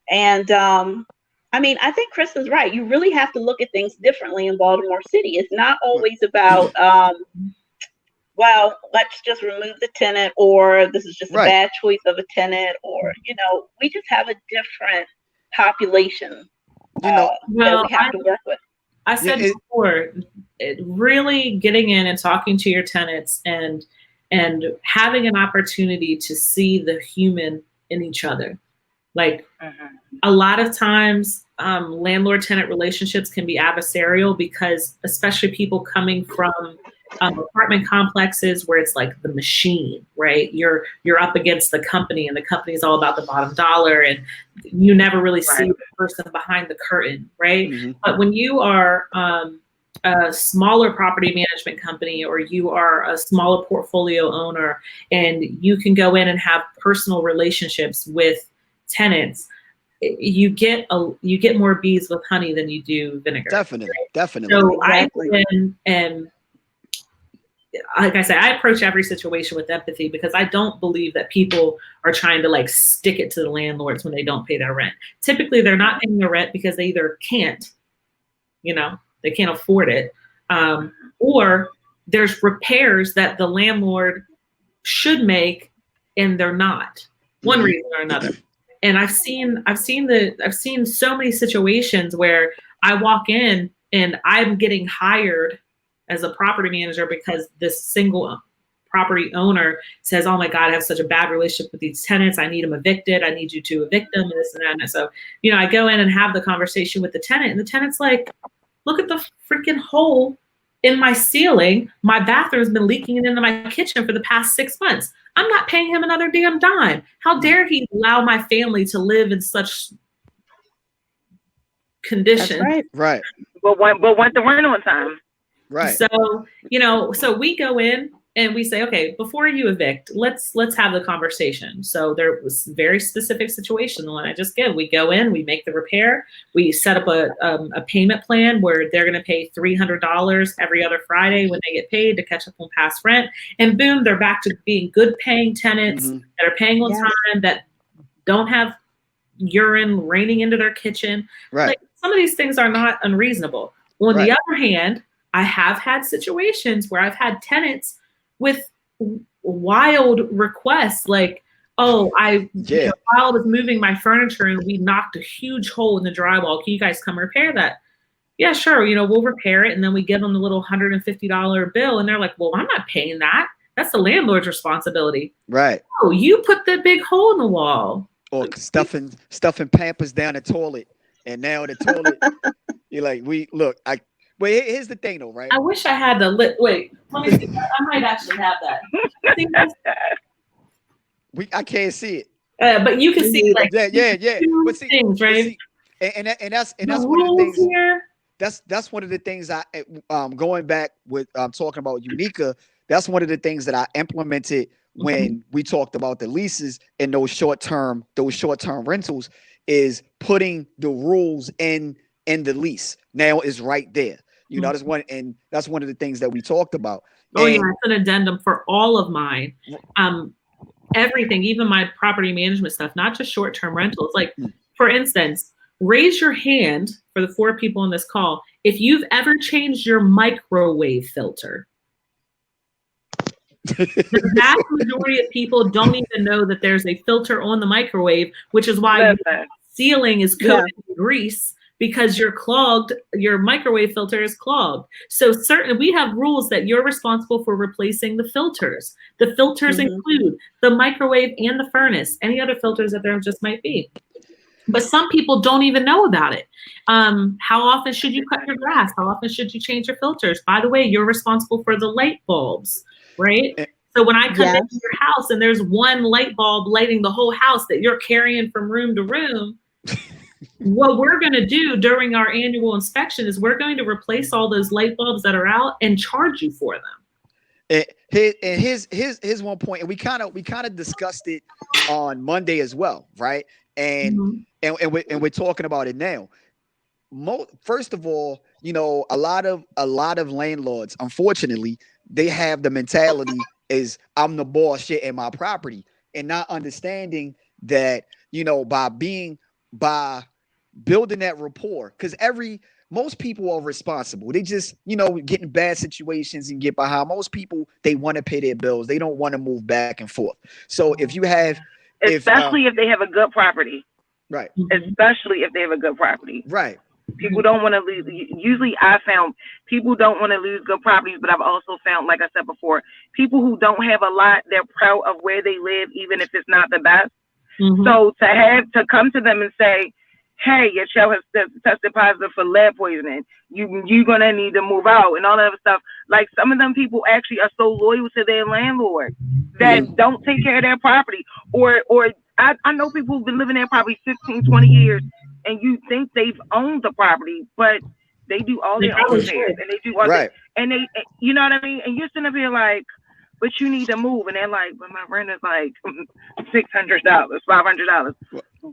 And, I think Krys is right. You really have to look at things differently in Baltimore City. It's not always about, well, let's just remove the tenant, or this is just a bad choice of a tenant, or, we just have a different population that we have to work with. I said before, really getting in and talking to your tenants and having an opportunity to see the human in each other. Like a lot of times, landlord-tenant relationships can be adversarial because, especially people coming from apartment complexes where it's like the machine, right? You're up against the company, and the company is all about the bottom dollar, and you never really see the person behind the curtain, right? But when you are a smaller property management company, or you are a smaller portfolio owner, and you can go in and have personal relationships with tenants, you get more bees with honey than you do vinegar. Definitely. So exactly. And like I said, I approach every situation with empathy, because I don't believe that people are trying to stick it to the landlords when they don't pay their rent. Typically, they're not paying their rent because they either can't, they can't afford it, or there's repairs that the landlord should make and they're not, one reason or another. And I've seen so many situations where I walk in and I'm getting hired as a property manager because this single property owner says, oh my God, I have such a bad relationship with these tenants. I need them evicted. I need you to evict them and this and that. And so, I go in and have the conversation with the tenant, and the tenant's like, look at the freaking hole in my ceiling. My bathroom's been leaking into my kitchen for the past 6 months. I'm not paying him another damn dime. How dare he allow my family to live in such conditions? That's Right. But want the rent on time. Right. So, so we go in and we say, okay, before you evict, let's have the conversation. So there was a very specific situation, the one I just gave. We go in, we make the repair, we set up a payment plan where they're going to pay $300 every other Friday when they get paid to catch up on past rent, and boom, they're back to being good paying tenants that are paying on time, that don't have urine raining into their kitchen. Right. Like, some of these things are not unreasonable. On the other hand, I have had situations where I've had tenants with wild requests, like, oh, while I was moving my furniture and we knocked a huge hole in the drywall, can you guys come repair that? Yeah, sure. We'll repair it. And then we give them the little $150 bill. And they're like, well, I'm not paying that. That's the landlord's responsibility. Right. Oh, you put the big hole in the wall. Or stuffing Pampers down the toilet. And now the toilet, you're like, wait, here's the thing though, right? I wish I had wait, let me see. I might actually have that. I can't see it. But you can see, like, yeah. But see, things, right? And that's the one of the things here. That's one of the things I going back with talking about Unica. That's one of the things that I implemented when we talked about the leases and those short-term rentals, is putting the rules in the lease. Now is right there. That's one of the things that we talked about. Oh, yeah, it's an addendum for all of mine. Everything, even my property management stuff, not just short-term rentals. Like, for instance, raise your hand for the 4 people on this call if you've ever changed your microwave filter. The vast majority of people don't even know that there's a filter on the microwave, which is why your ceiling is coated in grease, because your microwave filter is clogged. So certainly we have rules that you're responsible for replacing the filters. The filters include the microwave and the furnace, any other filters that there just might be. But some people don't even know about it. How often should you cut your grass? How often should you change your filters? By the way, you're responsible for the light bulbs, right? So when I come into your house and there's one light bulb lighting the whole house that you're carrying from room to room, what we're going to do during our annual inspection is we're going to replace all those light bulbs that are out and charge you for them. Here's one point, and we kind of discussed it on Monday as well, right? And we're talking about it now. First of all, a lot of landlords, unfortunately, they have the mentality is I'm the boss shit in my property, and not understanding that by building that rapport, because most people are responsible. They just, get in bad situations and get behind. Most people, they want to pay their bills. They don't want to move back and forth. So if you have, especially if they have a good property, right? Especially if they have a good property, right? People don't want to lose. Usually I found people don't want to lose good properties, but I've also found, like I said before, people who don't have a lot, they're proud of where they live, even if it's not the best. So to come to them and say, hey, your child has tested positive for lead poisoning, you're going to need to move out and all that other stuff. Like, some of them people actually are so loyal to their landlord that don't take care of their property. Or I know people who've been living there probably 15, 20 years, and you think they've owned the property, but they do all their own repairs, and they do all and they, you know what I mean? And you're sitting up here like, but you need to move. And they're like, but my rent is like $600, $500.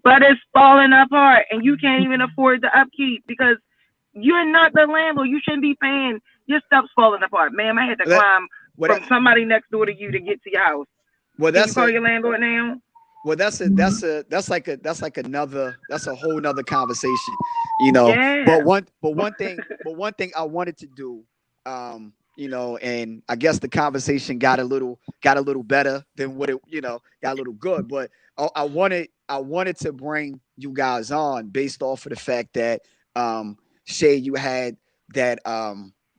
But it's falling apart, and you can't even afford the upkeep because you're not the landlord. You shouldn't be paying. Your stuff's falling apart. Ma'am, I had to climb from somebody next door to you to get to your house. Well, Can you call your landlord now? Well, that's a whole nother conversation, Yeah. But one thing I wanted to do, and I guess the conversation got a little better than what it, got a little good. But I wanted to bring you guys on based off of the fact that Shay, you had that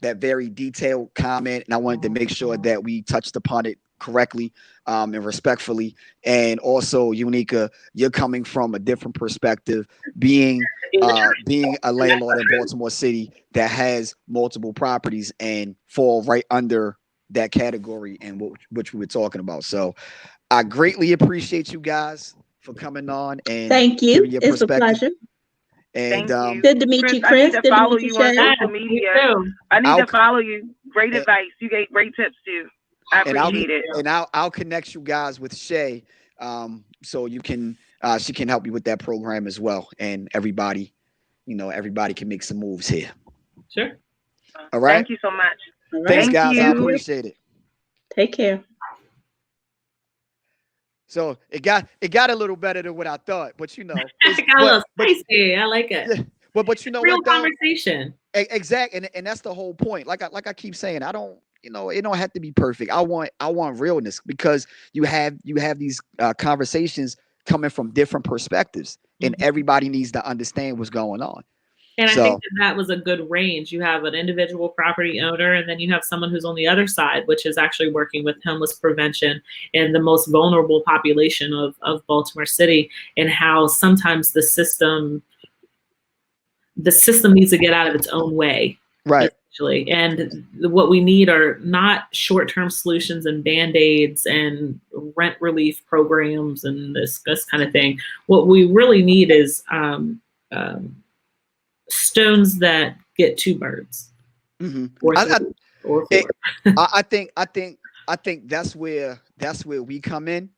very detailed comment, and I wanted to make sure that we touched upon it correctly and respectfully. And also, Unica, you're coming from a different perspective, being a landlord in Baltimore City that has multiple properties and fall right under that category and which we were talking about. So I greatly appreciate you guys for coming on and thank you. giving your It's a perspective. pleasure. And good to meet you, Krys. I need to follow you on social media. I need to follow you. Great advice. You gave great tips too. I appreciate it. And I'll connect you guys with Shay, so you can she can help you with that program as well. And everybody can make some moves here. Sure. All right. Thank you so much. All right. Thanks, guys. I appreciate it. Take care. So it got a little better than what I thought, but it got a little spicy. I like it. Yeah, but real conversation. Exactly, and that's the whole point. Like I keep saying, I don't, it don't have to be perfect. I want realness, because you have these conversations coming from different perspectives, and everybody needs to understand what's going on. And I think that was a good range. You have an individual property owner, and then you have someone who's on the other side, which is actually working with homeless prevention and the most vulnerable population of Baltimore City, and how sometimes the system needs to get out of its own way. Right. Essentially. And what we need are not short-term solutions and Band-Aids and rent relief programs and this kind of thing. What we really need is stones that get two birds. Mm-hmm. Or I think that's where we come in,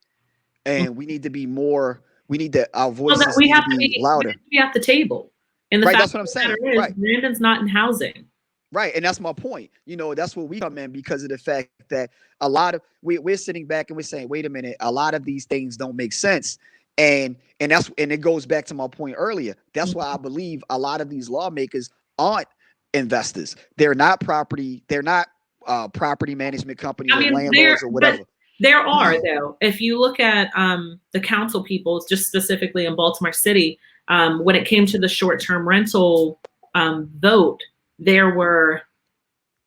and we need to be more. We need to our voices we have to be louder. We have to be at the table. And the right, fact that's what I'm saying. Is, right, Brandon's not in housing. Right, and that's my point. That's where we come in, because of the fact that a lot of we're sitting back and we're saying, wait a minute, a lot of these things don't make sense. And it goes back to my point earlier. That's why I believe a lot of these lawmakers aren't investors. They're not property management companies or landlords or whatever. There are, though. If you look at the council people, just specifically in Baltimore City, when it came to the short-term rental vote, there were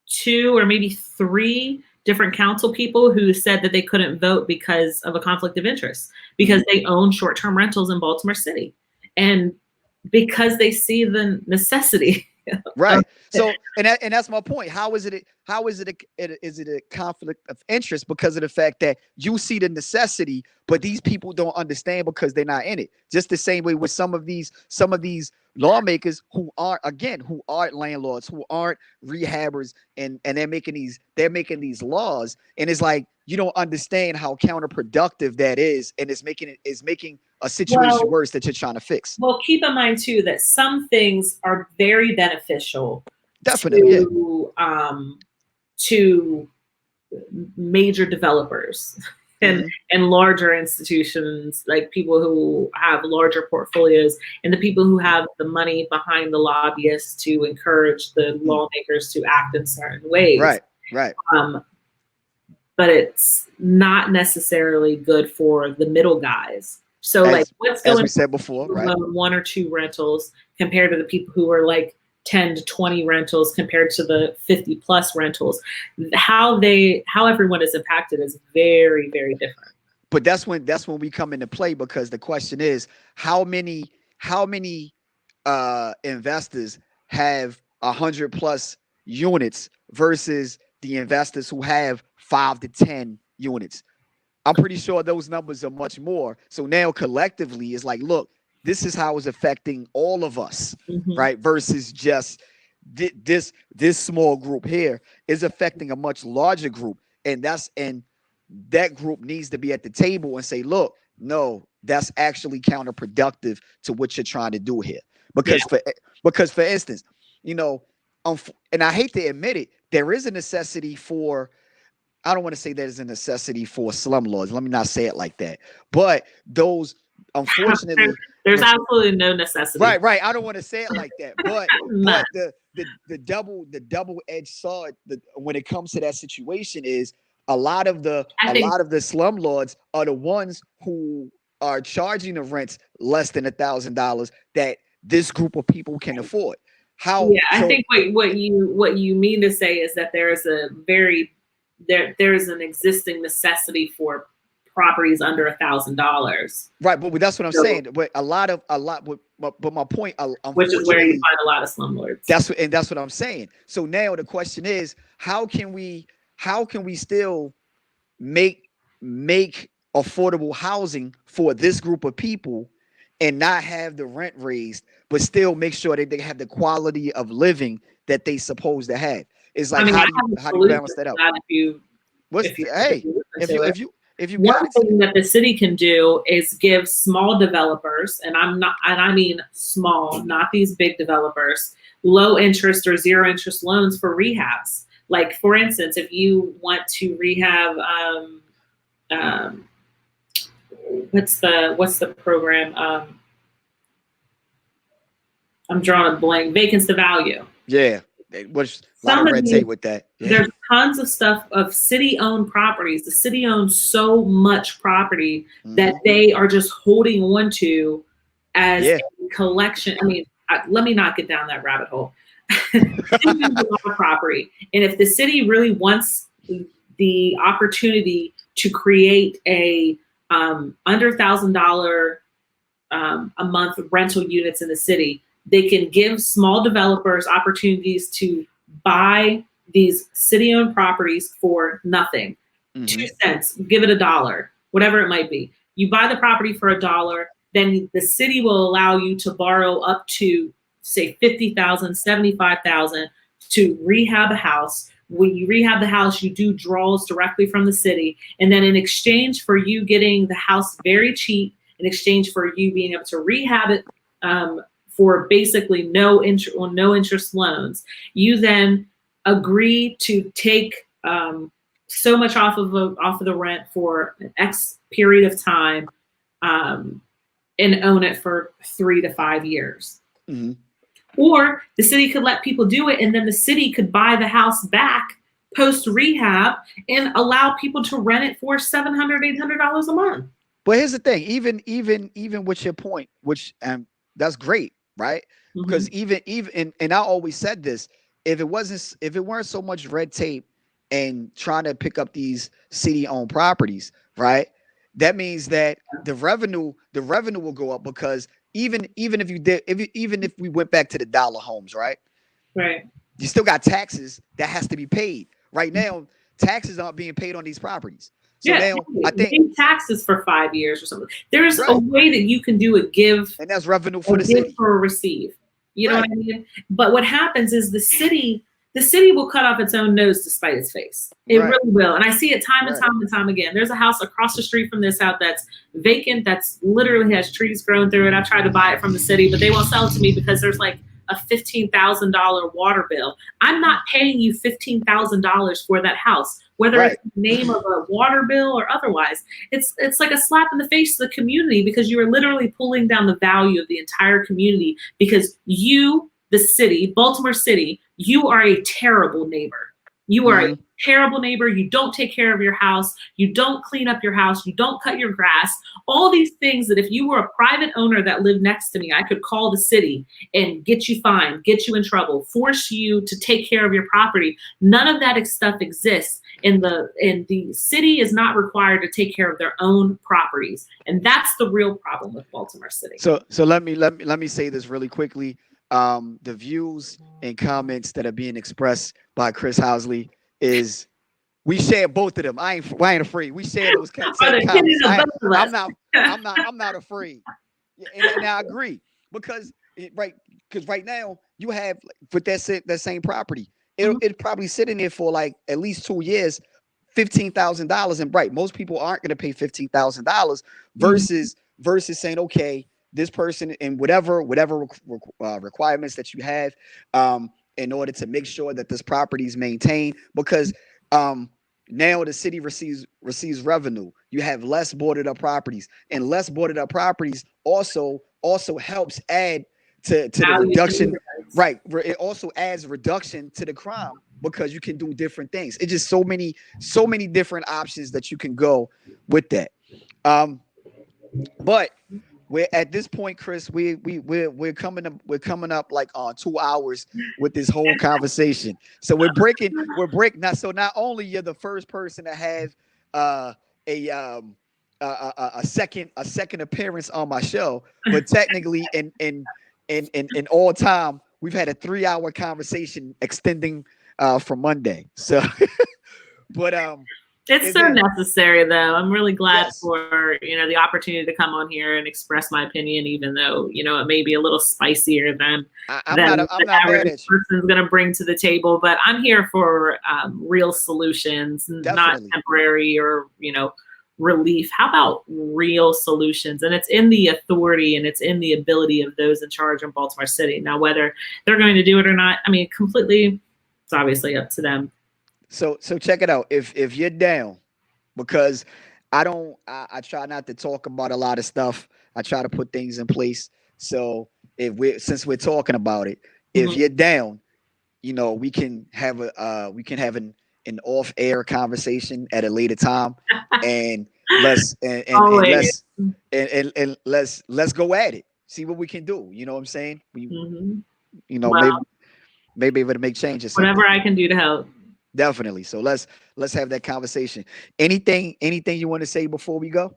2 or maybe 3 different council people who said that they couldn't vote because of a conflict of interest, because they own short-term rentals in Baltimore City, and because they see the necessity. Right. So, and that's my point. How is it a conflict of interest? Because of the fact that you see the necessity, but these people don't understand because they're not in it. Just the same way with some of these lawmakers who aren't landlords, who aren't rehabbers, and they're making these laws, and it's like, you don't understand how counterproductive that is, and it's making a situation worse that you're trying to fix. Well, keep in mind too that some things are very beneficial. Definitely, to major developers and larger institutions, like people who have larger portfolios, and the people who have the money behind the lobbyists to encourage the lawmakers to act in certain ways. Right. But it's not necessarily good for the middle guys. So what's going as we said before, right? 1 or 2 rentals compared to the people who are like 10 to 20 rentals compared to the 50 plus rentals, how everyone is impacted is very, very different. But that's when we come into play, because the question is, how many investors have 100 plus units versus the investors who have 5 to 10 units? I'm pretty sure those numbers are much more. So now collectively it's like, look, this is how it's affecting all of us, right? Versus just this small group here is affecting a much larger group. And that group needs to be at the table and say, look, no, that's actually counterproductive to what you're trying to do here. Because for instance, and I hate to admit it, there is a necessity for, I don't want to say there's a necessity for slumlords. Let me not say it like that. But those, unfortunately, there's absolutely no necessity. Right. I don't want to say it like that. But the double-edged sword when it comes to that situation is a lot of the slumlords are the ones who are charging the rents less than $1,000 that this group of people can afford. I think what you mean to say is that there's an existing necessity for properties under $1,000. Right, but that's what I'm saying. But but my point, which is where you find a lot of slumlords. That's what I'm saying. So now the question is, how can we still make affordable housing for this group of people and not have the rent raised, but still make sure that they have the quality of living that they supposed to have? It's like, how do you balance that out? If you one thing that the city can do is give small developers, and I mean small, not these big developers, low interest or zero interest loans for rehabs. Like, for instance, if you want to rehab, what's the program? I'm drawing a blank. Vacants to value. Yeah. Which a lot of red tape with that. Yeah. There's tons of stuff of city-owned properties. The city owns so much property that they are just holding on to as a collection. I mean, let me not get down that rabbit hole. City owns a lot of property, and if the city really wants the opportunity to create a under $1,000 a month rental units in the city, they can give small developers opportunities to buy these city-owned properties for nothing. 2 cents, give it $1, whatever it might be. You buy the property for $1, then the city will allow you to borrow up to, say, $50,000, $75,000 to rehab a house. When you rehab the house, you do draws directly from the city. And then in exchange for you getting the house very cheap, in exchange for you being able to rehab it for basically no interest loans, you then agree to take so much off of the rent for an X period of time and own it for 3 to 5 years. Or the city could let people do it, and then the city could buy the house back post rehab and allow people to rent it for $700, $800 a month. But here's the thing, even with your point, which that's great, right? Because even and I always said this, if it weren't so much red tape and trying to pick up these city-owned properties, right? That means that the revenue will go up, because even if we went back to the dollar homes, right? Right. You still got taxes that has to be paid. Right now, taxes aren't being paid on these properties. So now I think taxes for 5 years or something. There's a way that you can do a give, and that's revenue for the city, for a receive. You know what I mean? But what happens is the city will cut off its own nose to spite its face. It really will. And I see it time and time and time again. There's a house across the street from this house that's vacant, that's literally has trees growing through it. I tried to buy it from the city, but they won't sell it to me because there's like a $15,000 water bill. I'm not paying you $15,000 for that house, whether it's the name of a water bill or otherwise. It's like a slap in the face to the community, because you are literally pulling down the value of the entire community, because you, the city, Baltimore City, you are a terrible neighbor. You are a terrible neighbor. You don't take care of your house. You don't clean up your house. You don't cut your grass. All these things that if you were a private owner that lived next to me, I could call the city and get you fined, get you in trouble, force you to take care of your property. None of that stuff exists. And the city is not required to take care of their own properties. And that's the real problem with Baltimore City. So let me say this really quickly. The views and comments that are being expressed by Krys Housley is, we share both of them. I ain't afraid. We share those comments. I'm not afraid. And I agree, because right now you have, with that same property, it probably sitting there for like at least 2 years, $15,000, and most people aren't going to pay $15,000 versus saying, okay, this person, and whatever requirements that you have in order to make sure that this property is maintained, because now the city receives revenue. You have less boarded up properties, and less boarded up properties also helps add to the reduction, Right. It also adds reduction to the crime because you can do different things. It's just so many different options that you can go with that. But we're at this point, Krys, we're coming up like on 2 hours with this whole conversation. So we're breaking now. So not only you're the first person to have a second appearance on my show, but technically in all time we've had a 3-hour conversation extending from Monday. So but it's so necessary, though. I'm really glad yes. for, the opportunity to come on here and express my opinion, even though, it may be a little spicier than I'm not mad at you. Person's going to bring to the table. But I'm here for real solutions, Definitely. not temporary or, relief. How about real solutions? And it's in the authority and it's in the ability of those in charge in Baltimore City. Now, whether they're going to do it or not, I mean, completely, it's obviously up to them. So check it out. If you're down, because I try not to talk about a lot of stuff. I try to put things in place. So since we're talking about it, if you're down, we can have an off-air conversation at a later time, and let's go at it. See what we can do. You know what I'm saying? Maybe able to make changes. Whatever I can do to help. Definitely. So let's have that conversation. Anything you want to say before we go?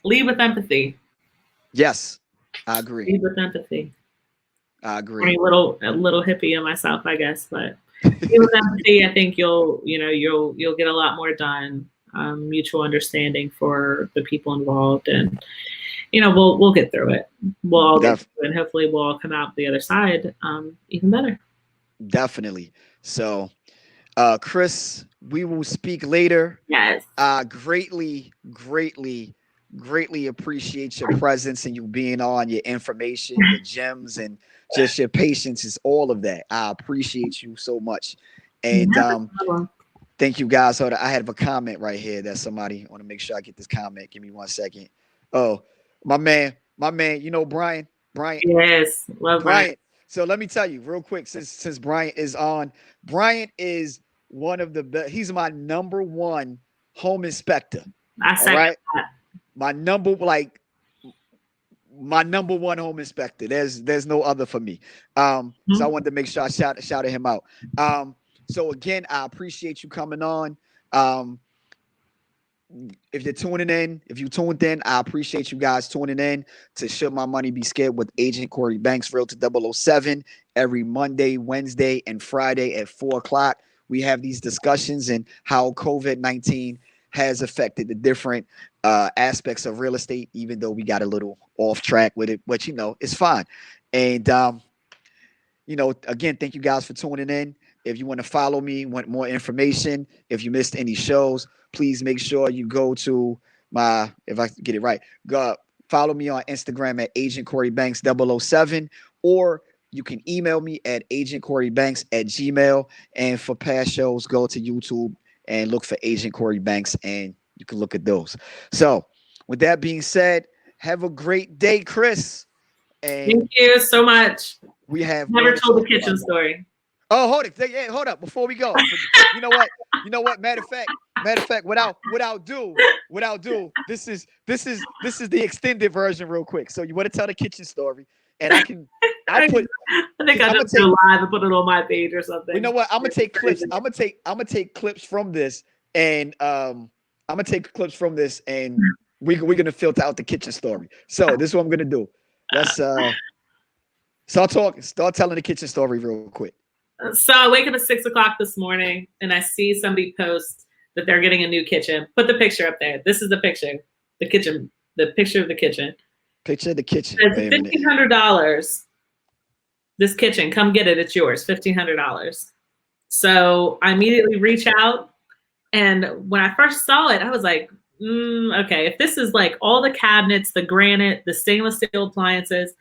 Lead with empathy. Yes, I agree. Lead with empathy. I agree. A little hippie in myself, I guess, but lead with empathy. I think you'll get a lot more done. Mutual understanding for the people involved, and we'll get through it. We'll all get through it, and hopefully we'll all come out the other side even better. Definitely. So, Krys, we will speak later. Yes. Greatly appreciate your presence and you being on, your information, your gems, and just your patience is all of that. I appreciate you so much. And thank you guys. So I have a comment right here that somebody want to make sure I get this comment. Give me 1 second. Oh, my man, Brian. Yes, love Brian. So let me tell you real quick, since Brian is on, Brian is one of the best. He's my number one home inspector. I second that. My number one home inspector. There's no other for me. So I wanted to make sure I shouted him out. So again, I appreciate you coming on. If you tuned in, I appreciate you guys tuning in to Should My Money Be Scared with Agent Cory Banks, Realtor 007, every Monday, Wednesday, and Friday at 4:00. We have these discussions and how COVID-19 has affected the different aspects of real estate, even though we got a little off track with it, but it's fine. And again, thank you guys for tuning in. If you want to follow me, want more information, if you missed any shows, please make sure you go to if I get it right, go follow me on Instagram at Agent Cory Banks 007, or you can email me at agentcorybanks@gmail.com. And for past shows, go to YouTube and look for Agent Cory Banks, and you can look at those. So with that being said, have a great day, Krys. And thank you so much. We have never told the kitchen story. Oh, hold it. Yeah, hold up. Before we go, you know what? Matter of fact, without do, this is the extended version real quick. So you want to tell the kitchen story, and I think I just do live and put it on my page or something. You know what? I'm gonna take clips. I'm gonna take clips from this, and we're gonna filter out the kitchen story. So this is what I'm gonna do. Let's start telling the kitchen story real quick. So I wake up at 6 o'clock this morning and I see somebody post that they're getting a new kitchen. Put the picture up there. This is the picture. The kitchen. The picture of the kitchen. Picture of the kitchen. It's $1,500. This kitchen, come get it. It's yours. $1,500. So I immediately reach out, and when I first saw it, I was like, okay, if this is like all the cabinets, the granite, the stainless steel appliances,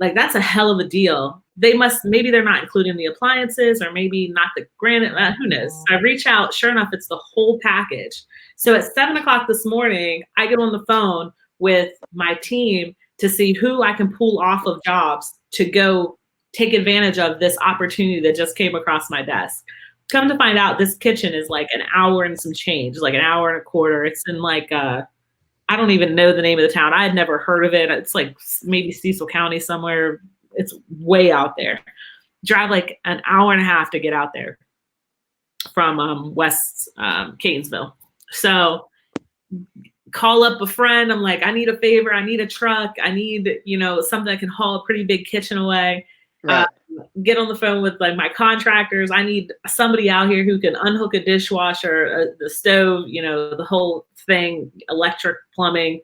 like that's a hell of a deal. Maybe they're not including the appliances, or maybe not the granite, who knows? So I reach out, sure enough, it's the whole package. So at 7 o'clock this morning, I get on the phone with my team to see who I can pull off of jobs to go take advantage of this opportunity that just came across my desk. Come to find out, this kitchen is like an hour and some change, like an hour and a quarter. It's in like, I don't even know the name of the town. I had never heard of it. It's like maybe Cecil County somewhere. It's way out there. Drive like an hour and a half to get out there from West Catonsville. So call up a friend. I'm like, I need a favor. I need a truck. I need, something that can haul a pretty big kitchen away. Right. Get on the phone with like my contractors. I need somebody out here who can unhook a dishwasher, the stove, the whole thing, electric, plumbing.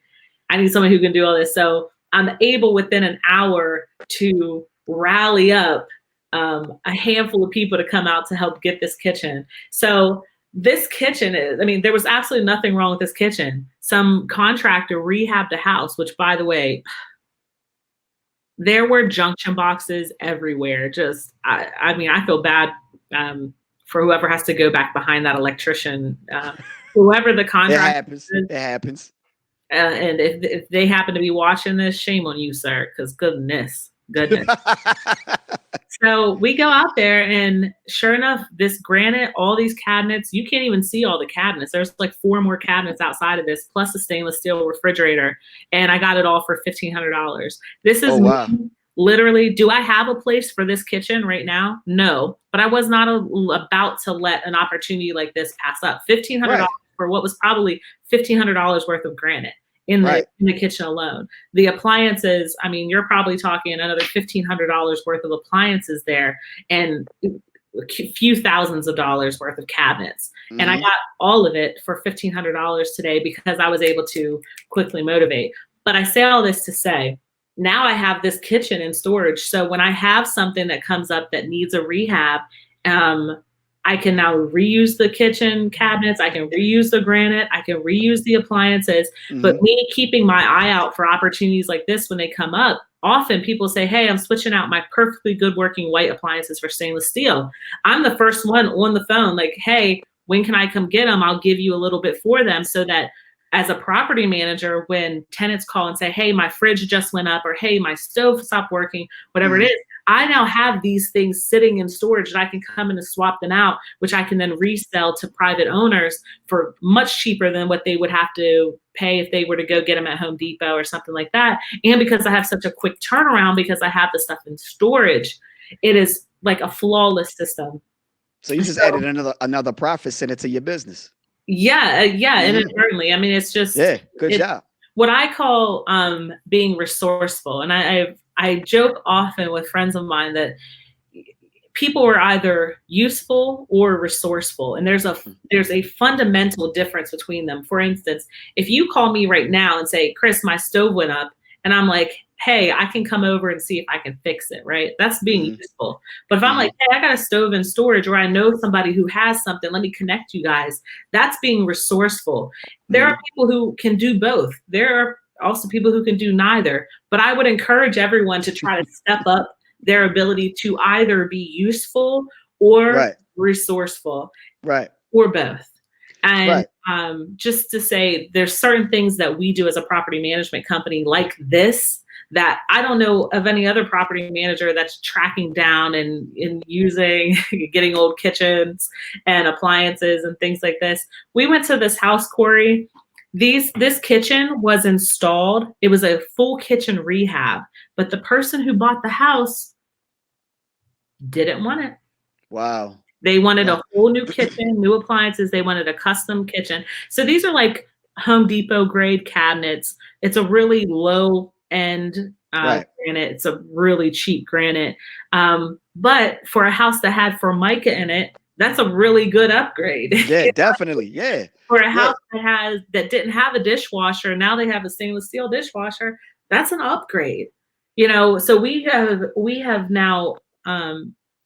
I need someone who can do all this. So I'm able within an hour to rally up a handful of people to come out to help get this kitchen. So this kitchen there was absolutely nothing wrong with this kitchen. Some contractor rehabbed a house, which, by the way, there were junction boxes everywhere. Just, I feel bad for whoever has to go back behind that electrician, whoever the contractor is. It happens. And if they happen to be watching this, shame on you, sir, because goodness. So we go out there, and sure enough, this granite, all these cabinets, you can't even see all the cabinets. There's like 4 more cabinets outside of this, plus a stainless steel refrigerator. And I got it all for $1,500. This is literally, do I have a place for this kitchen right now? No, but I was not about to let an opportunity like this pass up. $1,500 for what was probably $1,500 worth of granite in the kitchen alone. The appliances, you're probably talking another $1,500 worth of appliances there, and a few thousands of dollars worth of cabinets. Mm-hmm. And I got all of it for $1,500 today because I was able to quickly motivate. But I say all this to say, now I have this kitchen in storage. So when I have something that comes up that needs a rehab, I can now reuse the kitchen cabinets. I can reuse the granite. I can reuse the appliances. Mm-hmm. But me keeping my eye out for opportunities like this when they come up, often people say, hey, I'm switching out my perfectly good working white appliances for stainless steel. I'm the first one on the phone, like, hey, when can I come get them? I'll give you a little bit for them, so that as a property manager, when tenants call and say, hey, my fridge just went up, or hey, my stove stopped working, whatever it is, I now have these things sitting in storage that I can come in and swap them out, which I can then resell to private owners for much cheaper than what they would have to pay if they were to go get them at Home Depot or something like that. And because I have such a quick turnaround, because I have the stuff in storage, it is like a flawless system. So you just added another profit center to your business. Yeah, inadvertently. It's just good job. What I call being resourceful, and I joke often with friends of mine that people are either useful or resourceful, and there's a fundamental difference between them. For instance, if you call me right now and say, Krys, my stove went up, and I'm like, hey, I can come over and see if I can fix it, right? That's being useful. But if I'm like, hey, I got a stove in storage, or I know somebody who has something, let me connect you guys, that's being resourceful. There are people who can do both. There are also people who can do neither. But I would encourage everyone to try to step up their ability to either be useful or resourceful, or both. And just to say, there's certain things that we do as a property management company like this that I don't know of any other property manager that's tracking down and using, getting old kitchens and appliances and things like this. We went to this house, Cory. This kitchen was installed. It was a full kitchen rehab, but the person who bought the house didn't want it. Wow. They wanted a whole new kitchen, new appliances. They wanted a custom kitchen. So these are like Home Depot grade cabinets. It's a really low end granite. It's a really cheap granite. But for a house that had Formica in it, that's a really good upgrade. Yeah, definitely. Yeah. For a house that didn't have a dishwasher, now they have a stainless steel dishwasher. That's an upgrade. So we have now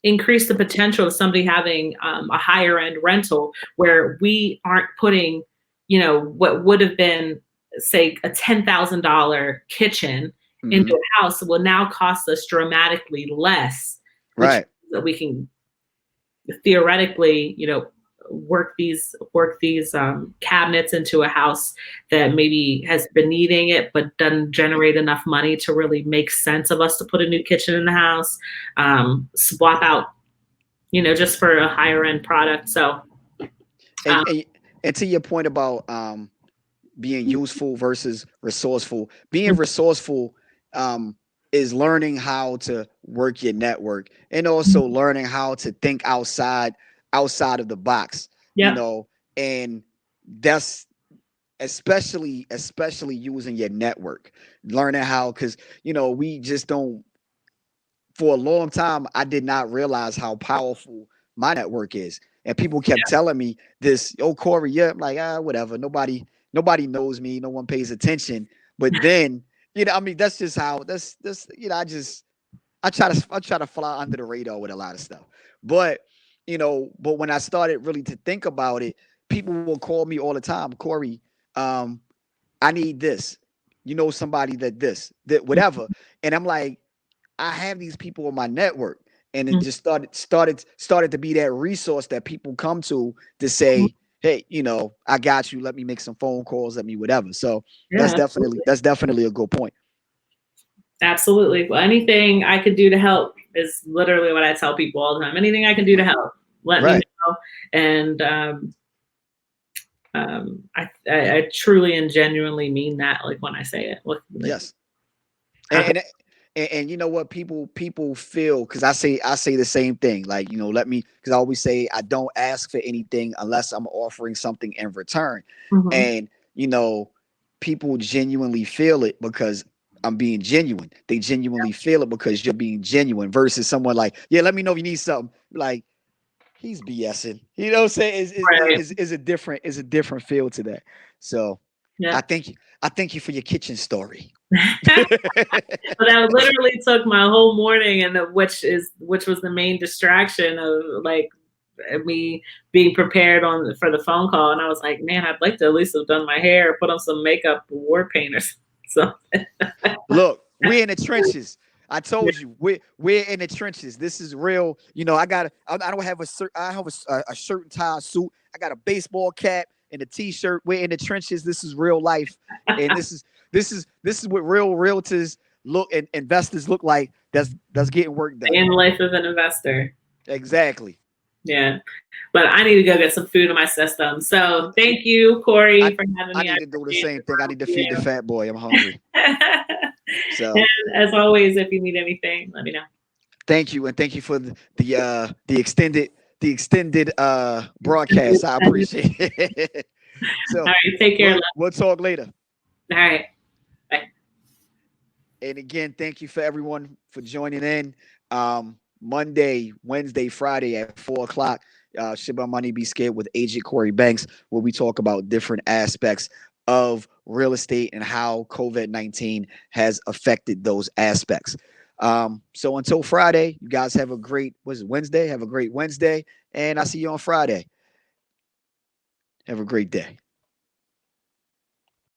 increased the potential of somebody having a higher end rental where we aren't putting, what would have been, say, a $10,000 kitchen into a house will now cost us dramatically less. That we can theoretically, work these cabinets into a house that maybe has been needing it, but doesn't generate enough money to really make sense of us to put a new kitchen in the house, swap out, just for a higher end product. So, and to your point about being useful versus resourceful, being resourceful is learning how to work your network and also learning how to think outside of the box, and that's especially using your network, learning how, because we just don't, for a long time I did not realize how powerful my network is, and people kept telling me this, oh Cory, yeah, I'm like, whatever, nobody knows me, no one pays attention. But then I mean, that's just how that's I try to fly under the radar with a lot of stuff. But but when I started really to think about it, people will call me all the time, Cory, I need this, somebody that whatever. And I'm like, I have these people in my network, and it just started to be that resource that people come to say, hey, I got you, let me make some phone calls, let me whatever. So that's definitely a good point. Absolutely. Well, anything I could do to help is literally what I tell people all the time. Anything I can do to help, let me know. And I truly and genuinely mean that, like, when I say it. Yes. And you know what, people feel, because I say the same thing, like, let me, because I always say I don't ask for anything unless I'm offering something in return. And people genuinely feel it because I'm being genuine. They genuinely feel it because you're being genuine, versus someone like, yeah, let me know if you need something. Like, he's BSing. You know what I'm saying? Is a different feel to that. So I thank you for your kitchen story. But that literally took my whole morning, and which was the main distraction of, like, me being prepared for the phone call. And I was like, man, I'd like to at least have done my hair, put on some makeup, war paint or something. Look, we're in the trenches. I told you, we're in the trenches. This is real. I don't have I have a shirt and tie suit. I got a baseball cap and a t-shirt. We're in the trenches. This is real life. And this is what real realtors look and investors look like. That's getting work done. In the life of an investor. Exactly. Yeah. But I need to go get some food in my system. So thank you, Cory, for having me. I need to do the same thing. I need to feed the fat boy. I'm hungry. So, and as always, if you need anything, let me know. Thank you, and thank you for the extended broadcast. I appreciate it. So, all right, take care. We'll talk later. All right. Bye. And again, thank you for everyone for joining in. Monday, Wednesday, Friday at 4:00. Should My Money Be Scared with Agent Cory Banks, where we talk about different aspects of real estate and how COVID-19 has affected those aspects. So until Friday, you guys have a great, Wednesday? Have a great Wednesday. And I'll see you on Friday. Have a great day.